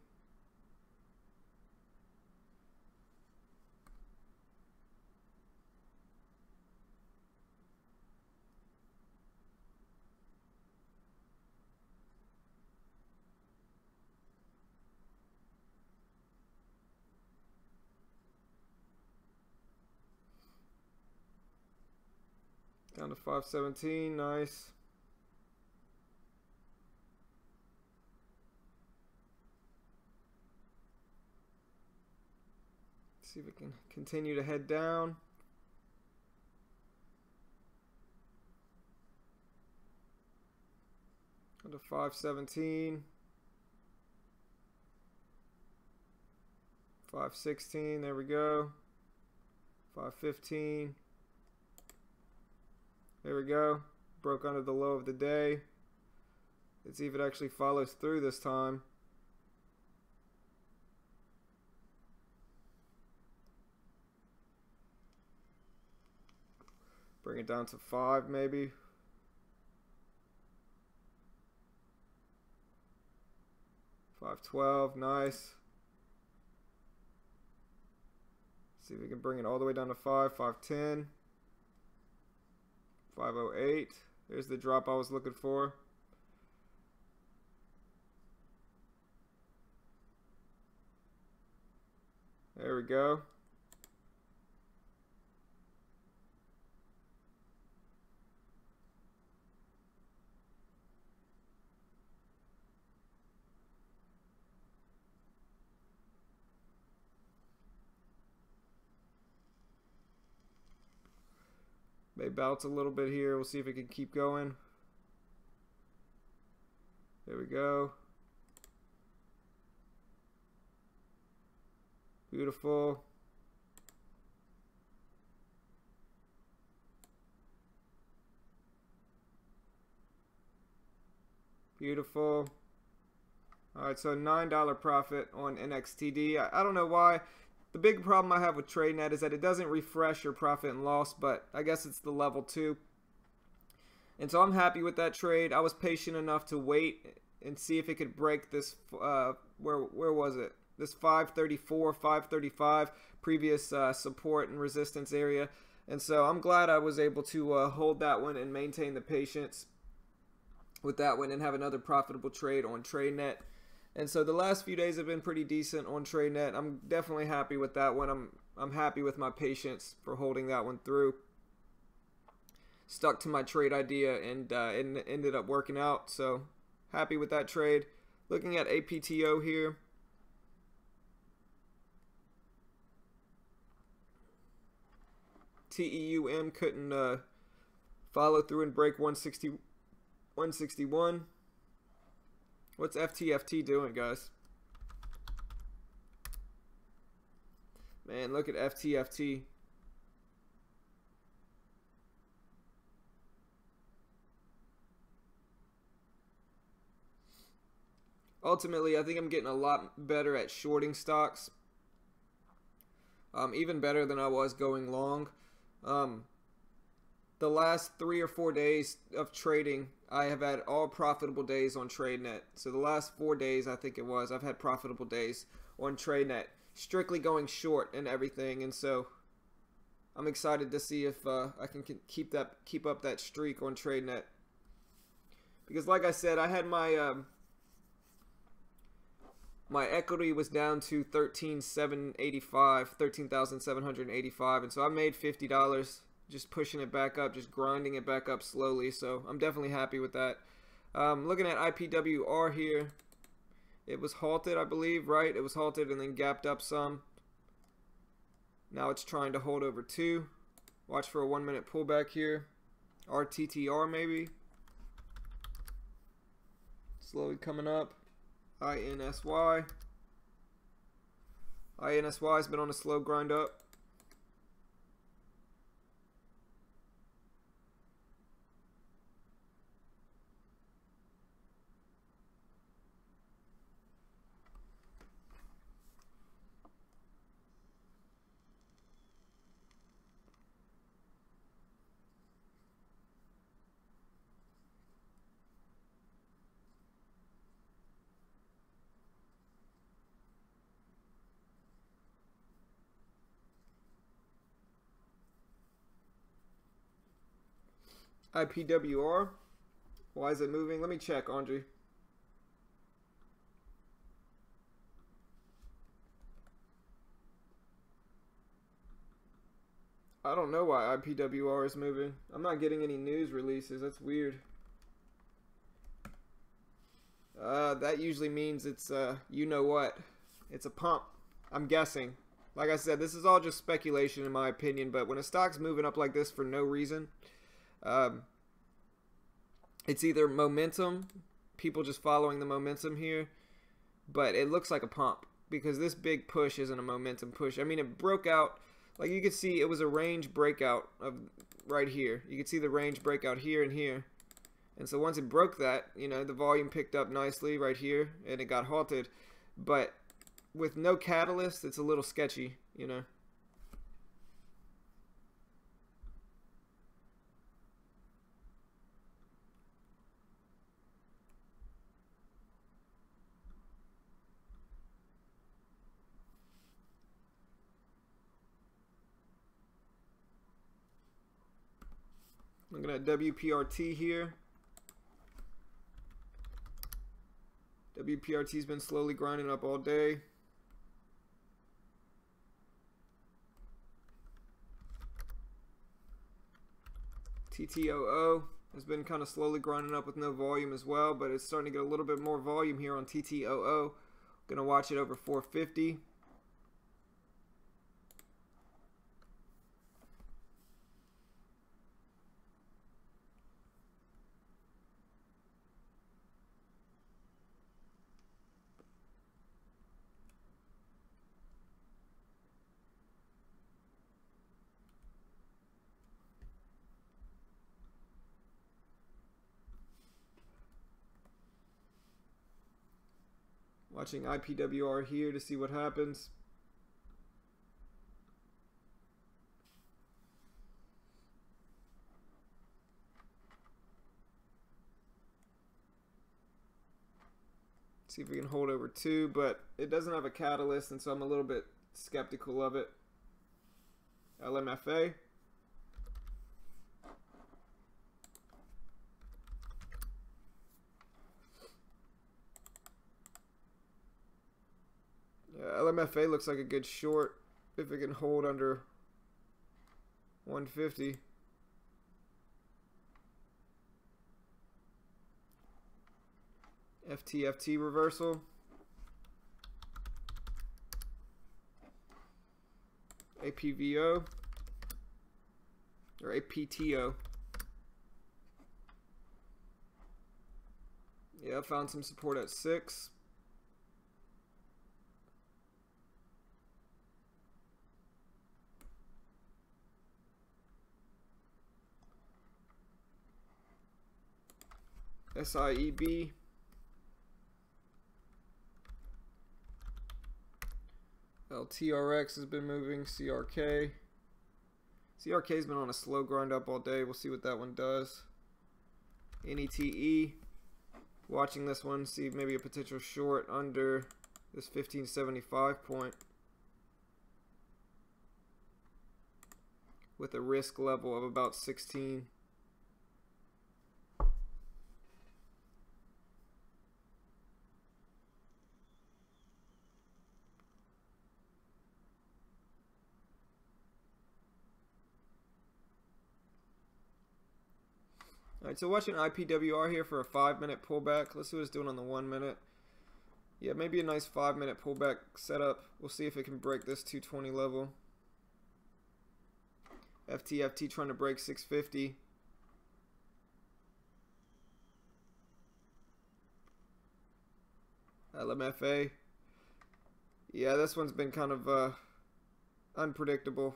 Down to 517, nice. See if we can continue to head down. Down to 517. 516, there we go. 515. There we go. Broke under the low of the day. Let's see if it actually follows through this time. Bring it down to 5 maybe. $5.12, nice. See if we can bring it all the way down to 5, $5.10. $5.08. There's the drop I was looking for. There we go. May bounce a little bit here. We'll see if it can keep going. There we go. Beautiful. Beautiful. All right, so $9 profit on NXTD. I don't know why. The big problem I have with TradeNet is that it doesn't refresh your profit and loss, but I guess it's the level 2. And so I'm happy with that trade. I was patient enough to wait and see if it could break this, where was it? This 534, 535 previous support and resistance area. And so I'm glad I was able to hold that one and maintain the patience with that one and have another profitable trade on TradeNet. And so the last few days have been pretty decent on TradeNet. I'm definitely happy with that one. I'm happy with my patience for holding that one through. Stuck to my trade idea and it ended up working out. So happy with that trade. Looking at APTO here. TEUM couldn't follow through and break 161. What's FTFT doing, guys? Man, look at FTFT. Ultimately, I think I'm getting a lot better at shorting stocks. Even better than I was going long. The last 3 or 4 days of trading, I have had all profitable days on TradeNet. So the last 4 days, I think it was, I've had profitable days on TradeNet. Strictly going short and everything. And so I'm excited to see if I can keep up that streak on TradeNet. Because like I said, I had my my equity was down to 13,785, and so I made $50 just pushing it back up, just grinding it back up slowly. So I'm definitely happy with that. Looking at IPWR here, it was halted, I believe, right? It was halted and then gapped up some. Now it's trying to hold over 2. Watch for a 1 minute pullback here. RTTR maybe. Slowly coming up. INSY. INSY has been on a slow grind up. IPWR. Why is it moving? Let me check, Andre. I don't know why IPWR is moving. I'm not getting any news releases. That's weird. That usually means it's, you know what. It's a pump. I'm guessing. Like I said, this is all just speculation in my opinion, but when a stock's moving up like this for no reason, it's either momentum, people just following the momentum here, but it looks like a pump because this big push isn't a momentum push. I mean, it broke out, like you could see it was a range breakout of right here. You could see the range breakout here and here. And so once it broke that, you know, the volume picked up nicely right here and it got halted. But with no catalyst, it's a little sketchy, you know. Looking at WPRT here. WPRT's been slowly grinding up all day. TTOO has been kind of slowly grinding up with no volume as well, but it's starting to get a little bit more volume here on TTOO. Gonna watch it over 450. Watching IPWR here to see what happens. See if we can hold over 2, but it doesn't have a catalyst, and so I'm a little bit skeptical of it. LMFA. Yeah, LMFA looks like a good short if it can hold under 150. FTFT reversal. APVO or APTO. Yeah, I found some support at 6. SIEB. LTRX has been moving. CRK. CRK's been on a slow grind up all day. We'll see what that one does. NETE. Watching this one, see maybe a potential short under this 1575 point with a risk level of about 16. Alright, so watching IPWR here for a 5-minute pullback. Let's see what it's doing on the 1 minute. Yeah, maybe a nice 5-minute pullback setup. We'll see if it can break this 220 level. FTFT trying to break 650. LMFA. Yeah, this one's been kind of unpredictable.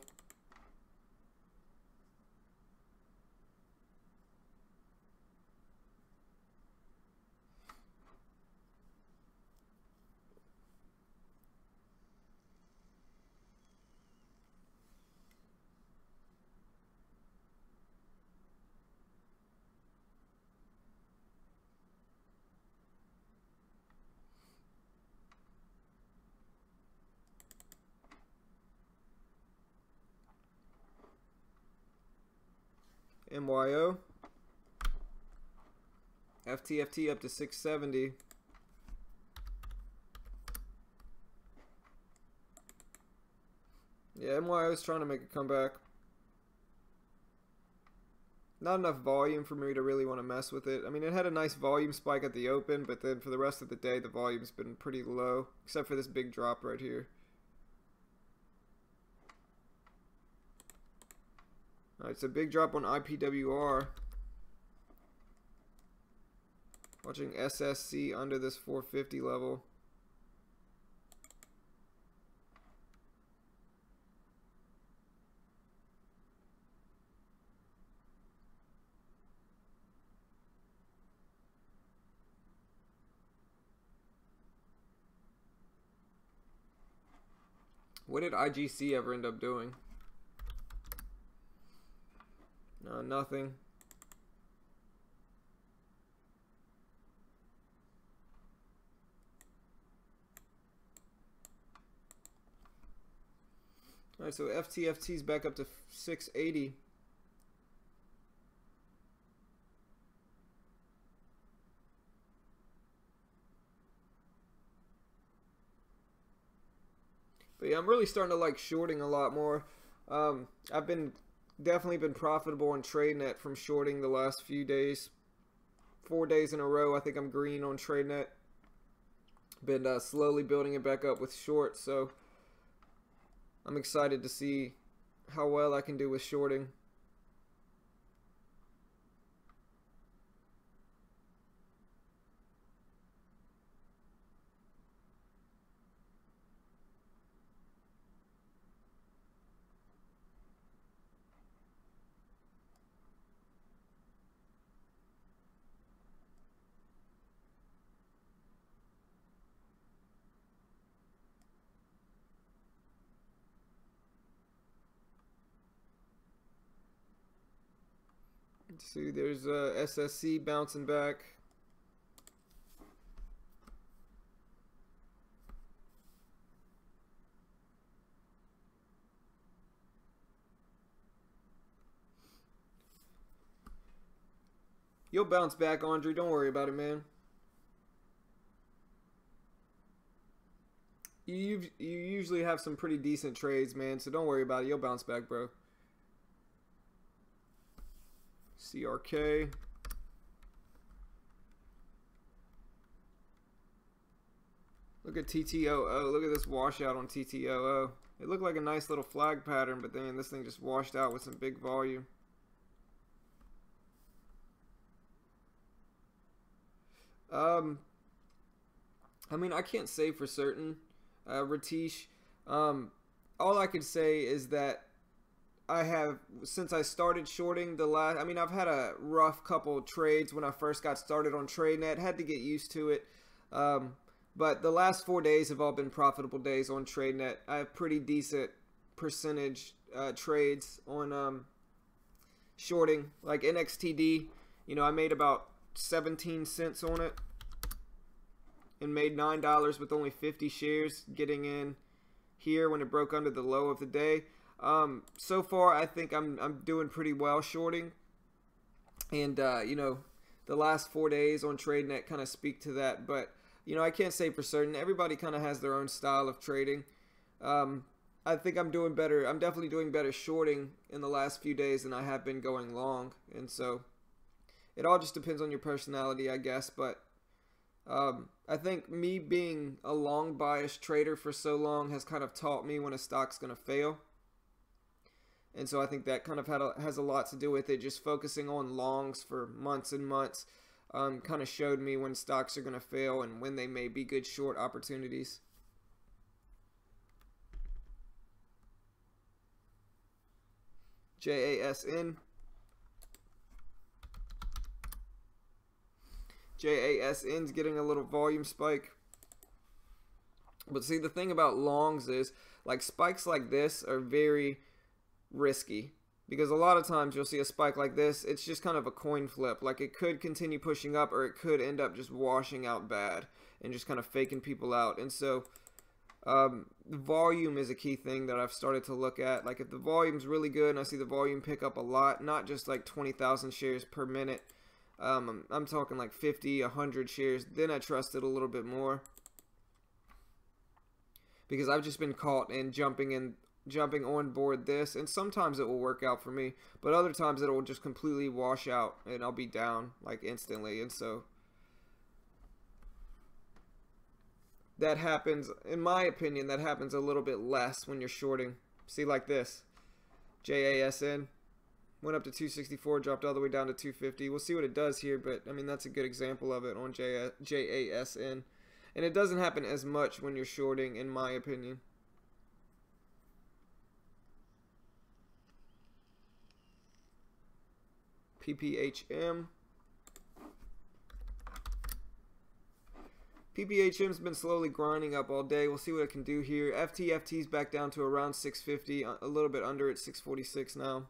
MYO. FTFT up to 670. Yeah, MYO is trying to make a comeback. Not enough volume for me to really want to mess with it. I mean, it had a nice volume spike at the open, but then for the rest of the day, the volume's been pretty low, except for this big drop right here. Alright, so big drop on IPWR. Watching SSC under this 450 level. What did IGC ever end up doing? No, nothing. Alright, so FTFT's back up to 680. But yeah, I'm really starting to like shorting a lot more. I've definitely been profitable on TradeNet from shorting the last few days. 4 days in a row, I think I'm green on TradeNet. Been slowly building it back up with shorts, so I'm excited to see how well I can do with shorting. Let's see, there's SSC bouncing back. You'll bounce back, Andre. Don't worry about it, man. You usually have some pretty decent trades, man, so don't worry about it. You'll bounce back, bro. CRK. Look at TTOO. Look at this washout on TTOO. It looked like a nice little flag pattern, but then this thing just washed out with some big volume. I mean, I can't say for certain, Ratish. All I could say is that I have, since I started shorting I mean, I've had a rough couple trades when I first got started on TradeNet. Had to get used to it. But the last 4 days have all been profitable days on TradeNet. I have pretty decent percentage trades on shorting. Like NXTD, you know, I made about 17 cents on it and made $9 with only 50 shares getting in here when it broke under the low of the day. So far, I think I'm doing pretty well shorting, and you know, the last 4 days on TradeNet kind of speak to that. But you know, I can't say for certain. Everybody kind of has their own style of trading. I think I'm doing better. I'm definitely doing better shorting in the last few days than I have been going long, and so It all just depends on your personality, I guess. But I think me being a long bias trader for so long has kind of taught me when a stock's going to fail. And so I think that kind of has a lot to do with it. Just focusing on longs for months and months kind of showed me when stocks are going to fail and when they may be good short opportunities. JASN. JASN's getting a little volume spike. But see, the thing about longs is, like, spikes like this are very risky. Because a lot of times you'll see a spike like this, it's just kind of a coin flip. Like, it could continue pushing up or it could end up just washing out bad and just kind of faking people out. And so volume is a key thing that I've started to look at. Like, if the volume's really good and I see the volume pick up a lot, not just like 20,000 shares per minute, I'm talking like 50, 100 shares, then I trust it a little bit more. Because I've just been caught in jumping on board this, and sometimes it will work out for me, but other times it will just completely wash out and I'll be down like instantly. And so that happens, in my opinion, that happens a little bit less when you're shorting. See, like this, JASN went up to 264, dropped all the way down to 250. We'll see what it does here, but I mean, that's a good example of it on JASN. And it doesn't happen as much when you're shorting, in my opinion. PPHM. PPHM's been slowly grinding up all day. We'll see what it can do here. FT's back down to around 650, a little bit under at 646 now.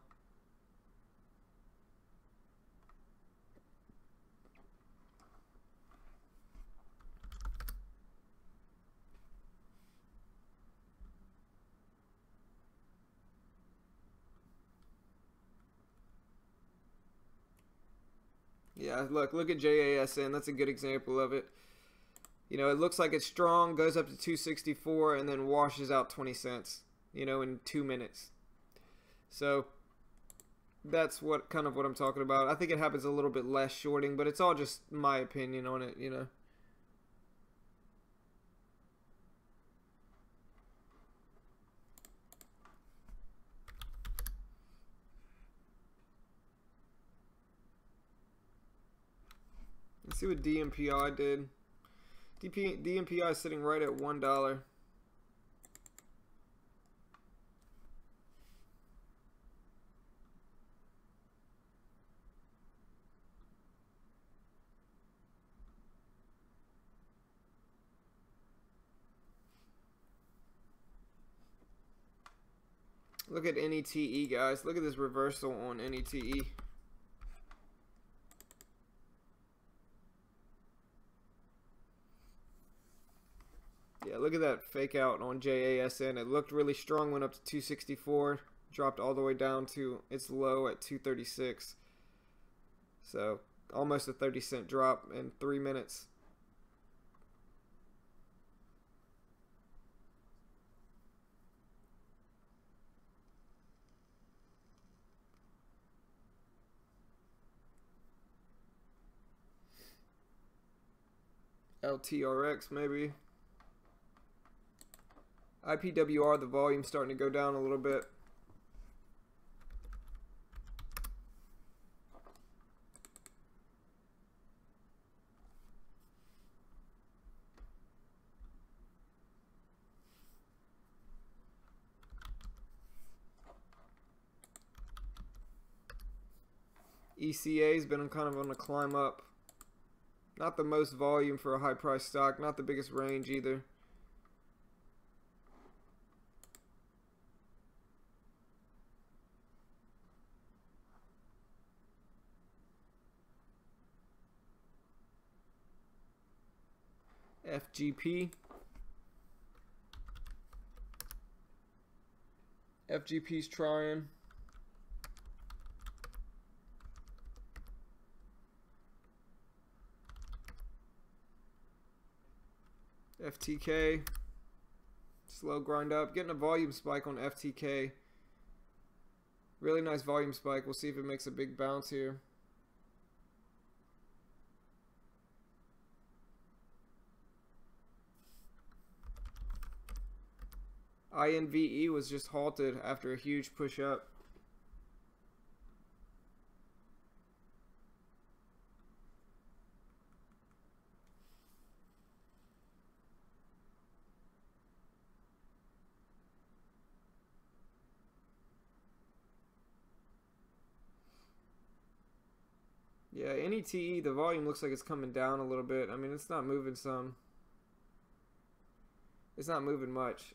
Yeah, look at JASN. That's a good example of it. You know, it looks like it's strong, goes up to 264, and then washes out 20 cents, you know, in 2 minutes. So that's kind of what I'm talking about. I think it happens a little bit less shorting, but it's all just my opinion on it, you know. Let's see what DMPI did. DMPI is sitting right at $1. Look at NETE, guys. Look at this reversal on NETE. Yeah, look at that fake out on JASN. It looked really strong, went up to 264, dropped all the way down to its low at 236. So almost a 30-cent drop in 3 minutes. LTRX maybe. IPWR, the volume's starting to go down a little bit. ECA's been kind of on a climb up. Not the most volume for a high price stock, not the biggest range either. FGP. FGP's trying. FTK. Slow grind up. Getting a volume spike on FTK. Really nice volume spike. We'll see if it makes a big bounce here. INVE was just halted after a huge push up. Yeah, NETE, the volume looks like it's coming down a little bit. I mean, it's not moving some. It's not moving much.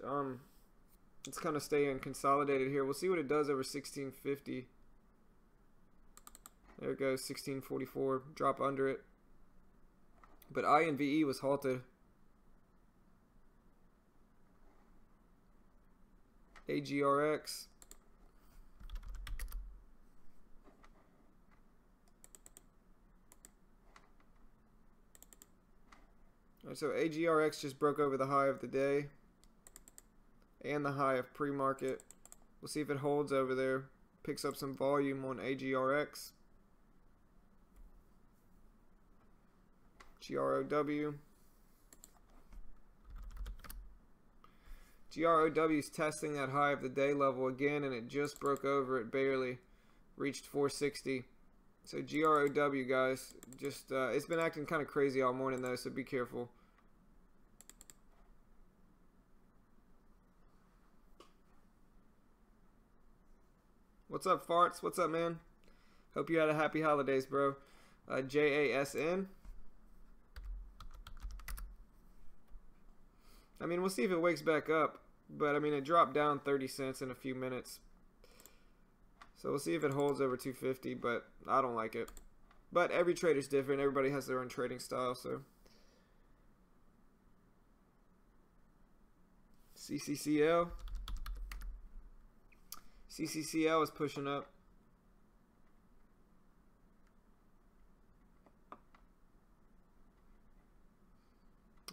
It's kind of staying consolidated here. We'll see what it does over 1650. There it goes, 1644. Drop under it. But INVE was halted. AGRX. Alright, so AGRX just broke over the high of the day and the high of pre-market. We'll see if it holds over there. Picks up some volume on AGRX. GROW. GROW is testing that high of the day level again, and it just broke over it barely. Reached 460. So GROW, guys, just it's been acting kind of crazy all morning though, so be careful. What's up, Farts? What's up, man? Hope you had a happy holidays, bro. JASN. I mean, we'll see if it wakes back up, but I mean, it dropped down 30 cents in a few minutes. So we'll see if it holds over 250, but I don't like it. But every trader's different. Everybody has their own trading style, so. CCCL. CCCL is pushing up.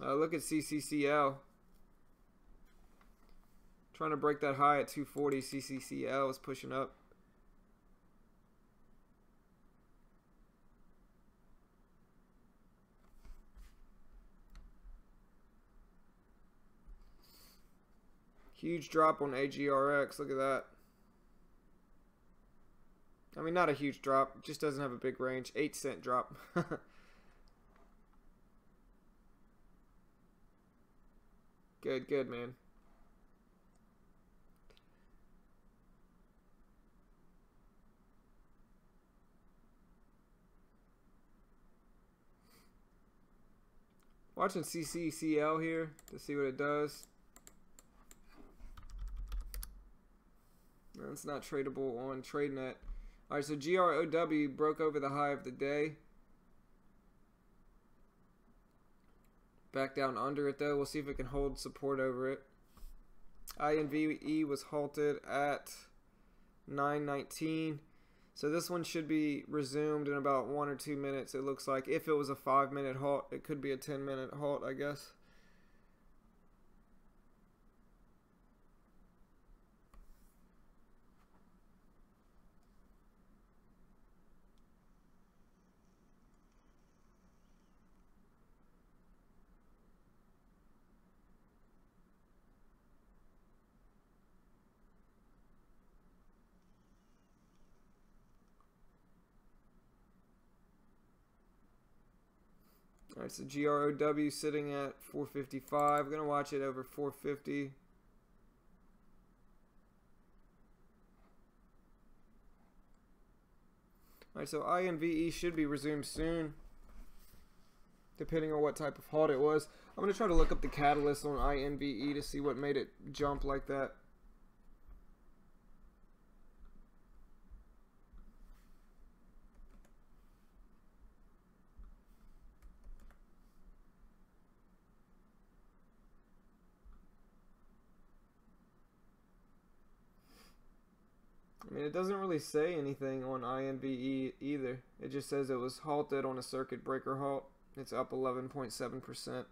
Look at CCCL. Trying to break that high at 240. CCCL is pushing up. Huge drop on AGRX. Look at that. I mean, not a huge drop. Just doesn't have a big range. 8-cent drop. Good, good, man. Watching CCCL here to see what it does. It's not tradable on TradeNet. Alright, so GROW broke over the high of the day. Back down under it though. We'll see if it can hold support over it. INVE was halted at 919. So this one should be resumed in about 1 or 2 minutes, it looks like. If it was a 5-minute halt, it could be a 10-minute halt, I guess. Alright, so GROW sitting at 455. We're going to watch it over 450. Alright, so INVE should be resumed soon, depending on what type of halt it was. I'm going to try to look up the catalyst on INVE to see what made it jump like that. I mean, it doesn't really say anything on INVE either. It just says it was halted on a circuit breaker halt. It's up 11.7%.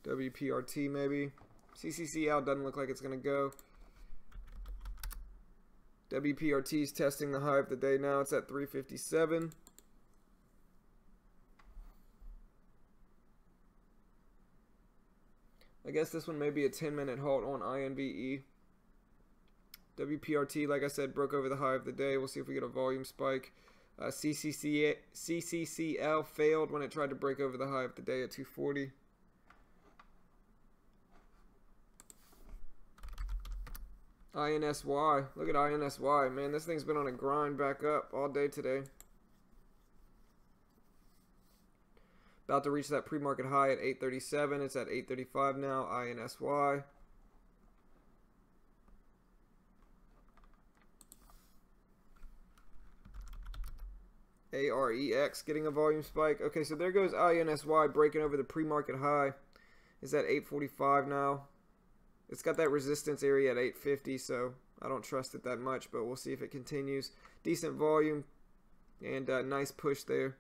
WPRT maybe. CCCL doesn't look like it's going to go. WPRT is testing the high of the day now. It's at 357. I guess this one may be a 10-minute halt on INVE. WPRT, like I said, broke over the high of the day. We'll see if we get a volume spike. CCCL failed when it tried to break over the high of the day at 240. INSY. Look at INSY. Man, this thing's been on a grind back up all day today. About to reach that pre-market high at 837. It's at 835 now. INSY. AREX getting a volume spike. Okay, so there goes INSY breaking over the pre-market high. It's at 845 now. It's got that resistance area at 850, so I don't trust it that much, but we'll see if it continues. Decent volume and a nice push there.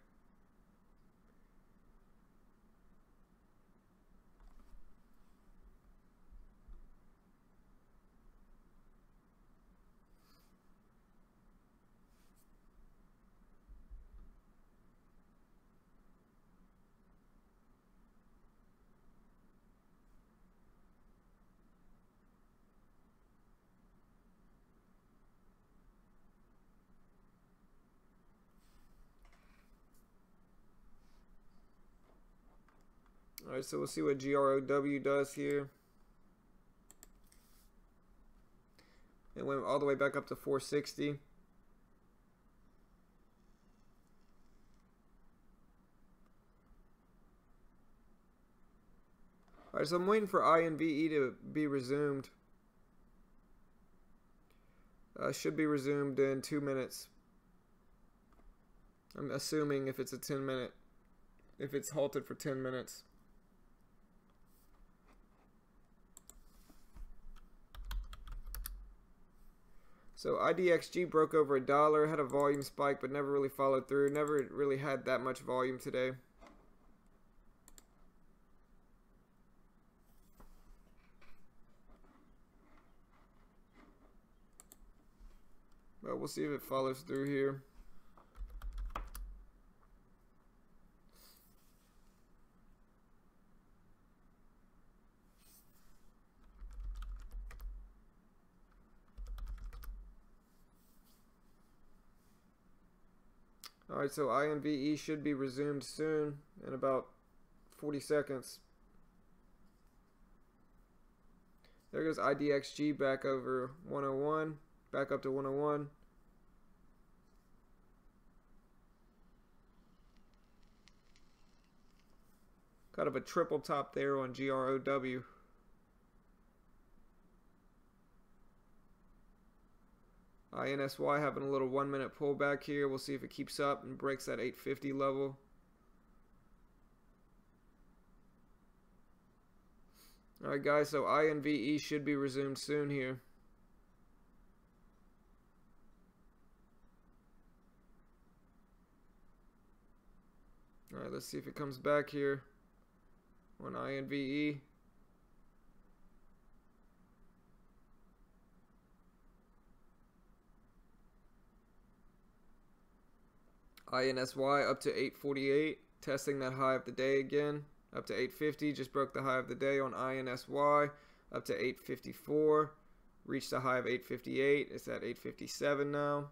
Alright, so we'll see what GROW does here. It went all the way back up to 460. Alright, so I'm waiting for INVE to be resumed. Should be resumed in 2 minutes. I'm assuming if it's a 10-minute, if it's halted for 10 minutes. So IDXG broke over $1, had a volume spike, but never really followed through. Never really had that much volume today. But we'll see if it follows through here. Alright, so INVE should be resumed soon in about 40 seconds. There goes IDXG back over 101, back up to 101. Kind of a triple top there on GROW. INSY having a little 1 minute pullback here. We'll see if it keeps up and breaks that 850 level. Alright guys, so INVE should be resumed soon here. Alright, let's see if it comes back here on INVE. INSY up to 848, testing that high of the day again, up to 850, just broke the high of the day on INSY, up to 854, reached a high of 858, it's at 857 now.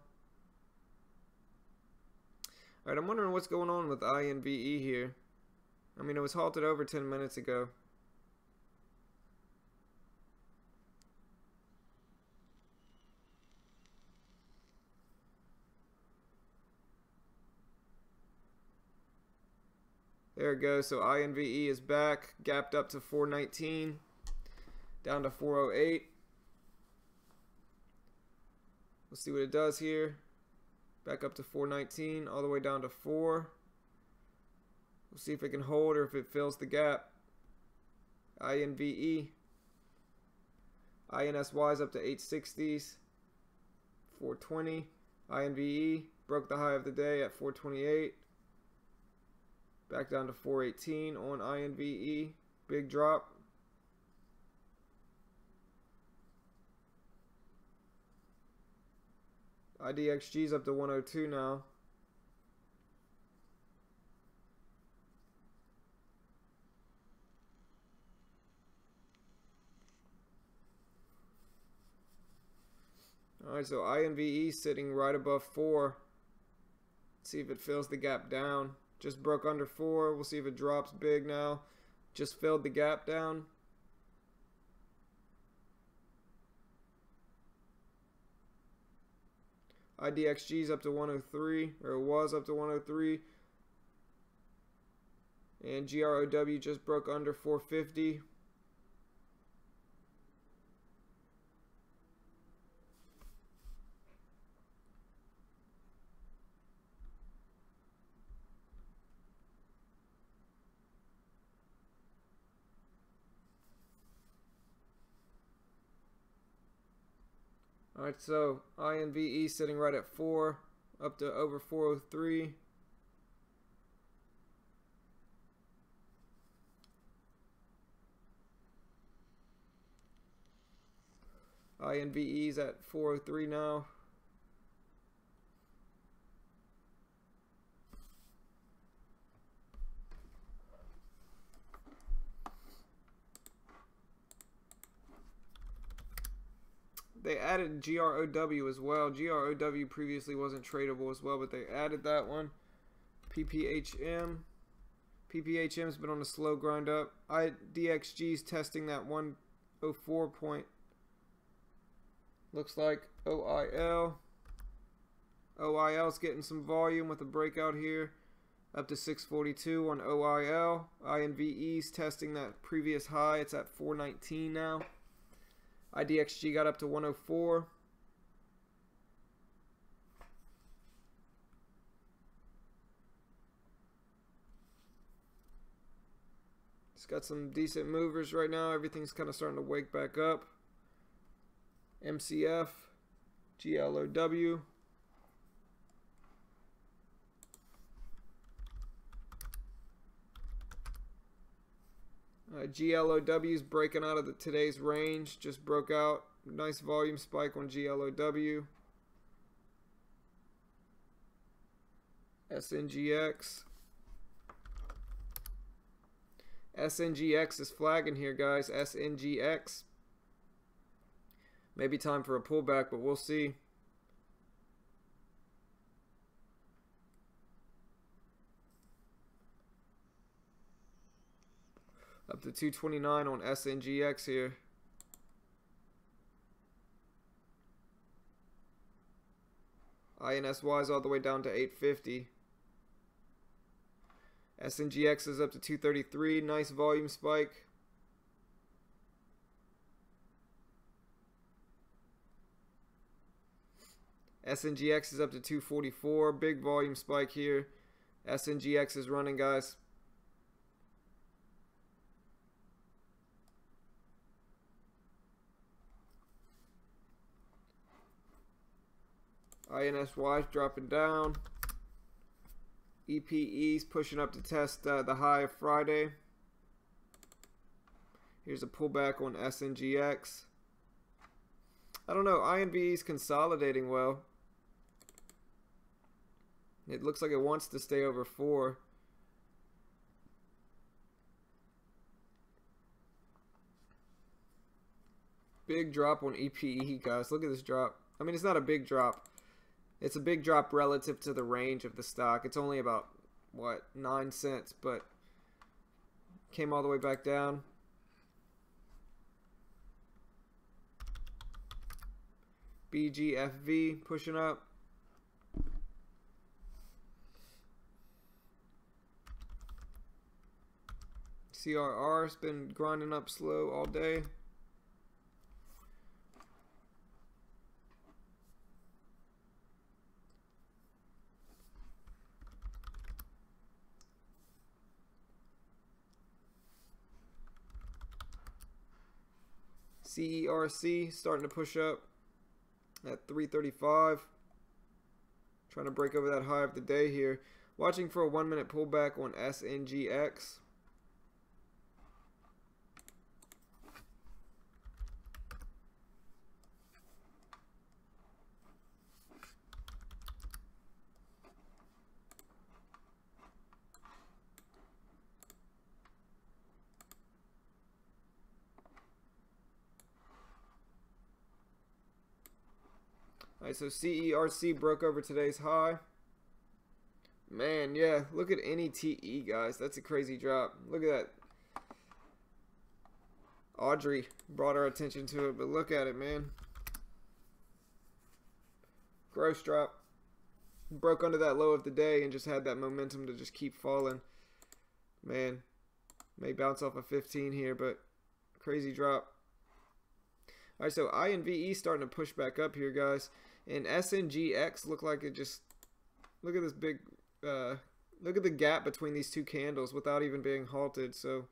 Alright, I'm wondering what's going on with INVE here. I mean, it was halted over 10 minutes ago. There it goes. So INVE is back, gapped up to 419, down to 408. We'll see what it does here. Back up to 419, all the way down to 4. We'll see if it can hold or if it fills the gap. INVE. INSY is up to 860s, 420. INVE broke the high of the day at 428. Back down to 418 on INVE. Big drop. IDXG is up to 102 now. Alright, so INVE sitting right above 4. Let's see if it fills the gap down. Just broke under 4. We'll see if it drops big now. Just filled the gap down. IDXG's up to 103, or it was up to 103. And GROW just broke under 450. Alright, so INVE sitting right at 4, up to over 403. INVE's at 403 now. They added GROW as well. GROW previously wasn't tradable as well, but they added that one. PPHM. PPHM's been on a slow grind up. IDXG's testing that 104 point. Looks like OIL. OIL's getting some volume with a breakout here. Up to 642 on OIL. INVE's testing that previous high. It's at 419 now. IDXG got up to 104. It's got some decent movers right now. Everything's kind of starting to wake back up. MCF, GLOW. GLOW's breaking out of today's range. Just broke out. Nice volume spike on GLOW. SNGX. SNGX is flagging here, guys. SNGX. Maybe time for a pullback, but we'll see. Up to 229 on SNGX here. INSY is all the way down to 850. SNGX is up to 233. Nice volume spike. SNGX is up to 244. Big volume spike here. SNGX is running, guys. INSY is dropping down. EPE's pushing up to test the high of Friday. Here's a pullback on SNGX. I don't know. INVE's consolidating well. It looks like it wants to stay over 4. Big drop on EPE, guys. Look at this drop. I mean, it's not a big drop. It's a big drop relative to the range of the stock. It's only about, what, 9 cents, but came all the way back down. BGFV pushing up. CRR's been grinding up slow all day. CERC starting to push up at 335. Trying to break over that high of the day here. Watching for a 1-minute pullback on SNGX. Alright, so CERC broke over today's high. Man, yeah, look at any TE, guys. That's a crazy drop. Look at that. Audrey brought our attention to it, but look at it, man. Gross drop. Broke under that low of the day and just had that momentum to just keep falling. Man, may bounce off a 15 here, but crazy drop. Alright, so INVE starting to push back up here, guys. And SNGX look like it just... Look at this big... look at the gap between these two candles without even being halted, so...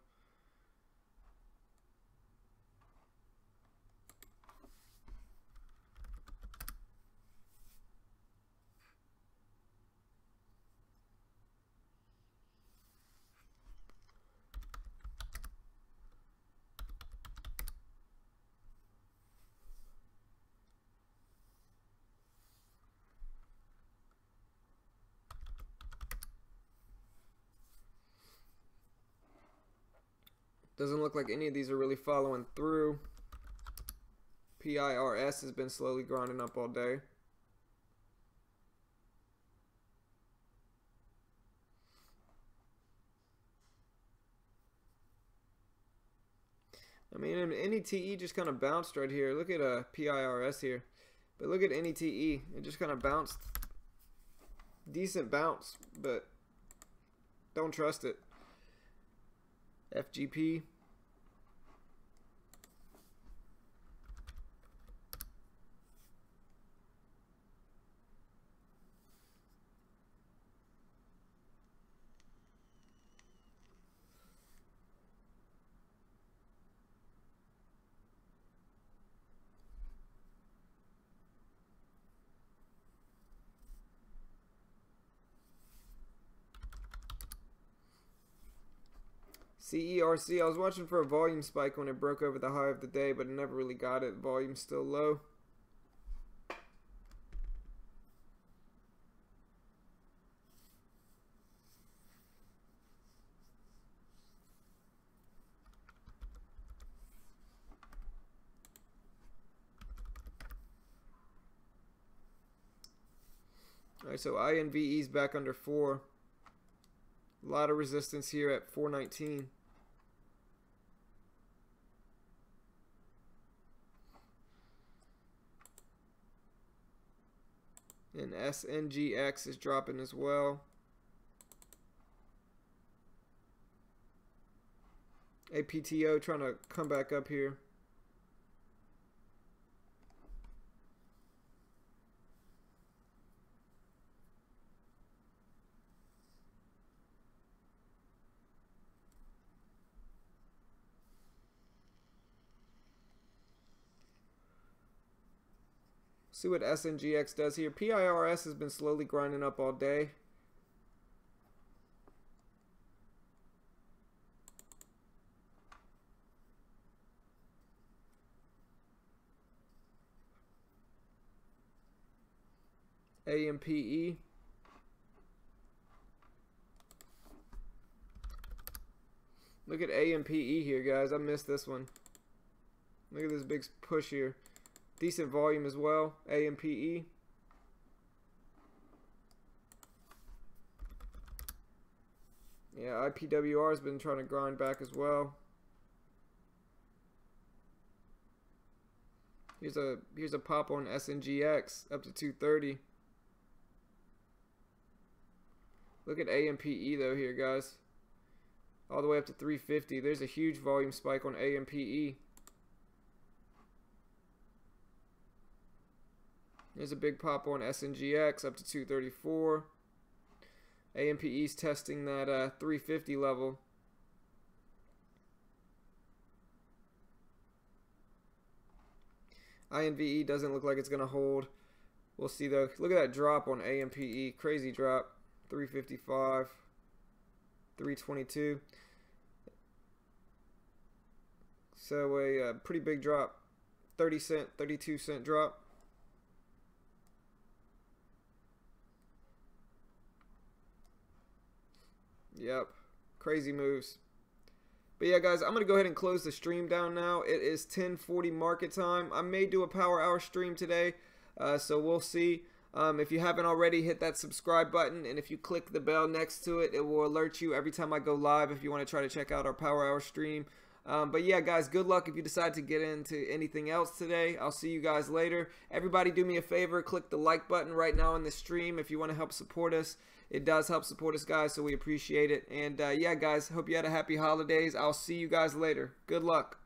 Doesn't look like any of these are really following through. PIRS has been slowly grinding up all day. I mean, any TE just kind of bounced right here. Look at PIRS here. But look at any TE. It just kind of bounced. Decent bounce, but don't trust it. FGP. CERC, I was watching for a volume spike when it broke over the high of the day, but it never really got it. Volume's still low. Alright, so INVE's back under 4. A lot of resistance here at 419. And SNGX is dropping as well. APTO trying to come back up here. See what SNGX does here. PIRS has been slowly grinding up all day. AMPE. Look at AMPE here, guys. I missed this one. Look at this big push here. Decent volume as well. AMPE. Yeah, IPWR has been trying to grind back as well. Here's a pop on SNGX up to 230. Look at AMPE though here, guys. All the way up to 350. There's a huge volume spike on AMPE. There's a big pop on SNGX up to 234. AMPE's testing that 350 level. INVE doesn't look like it's going to hold. We'll see though. Look at that drop on AMPE. Crazy drop. 355. 322. So a pretty big drop. 30 cent, 32 cent drop. Yep, crazy moves. But yeah, guys, I'm going to go ahead and close the stream down now. It is 10:40 market time. I may do a power hour stream today. So we'll see. If you haven't already, hit that subscribe button, and if you click the bell next to it, it will alert you every time I go live if you want to try to check out our Power Hour stream. But yeah, guys, good luck if you decide to get into anything else today. I'll see you guys later. Everybody do me a favor, click the like button right now in the stream if you want to help support us. It does help support us, guys, so we appreciate it. And yeah, guys, hope you had a happy holidays. I'll see you guys later. Good luck.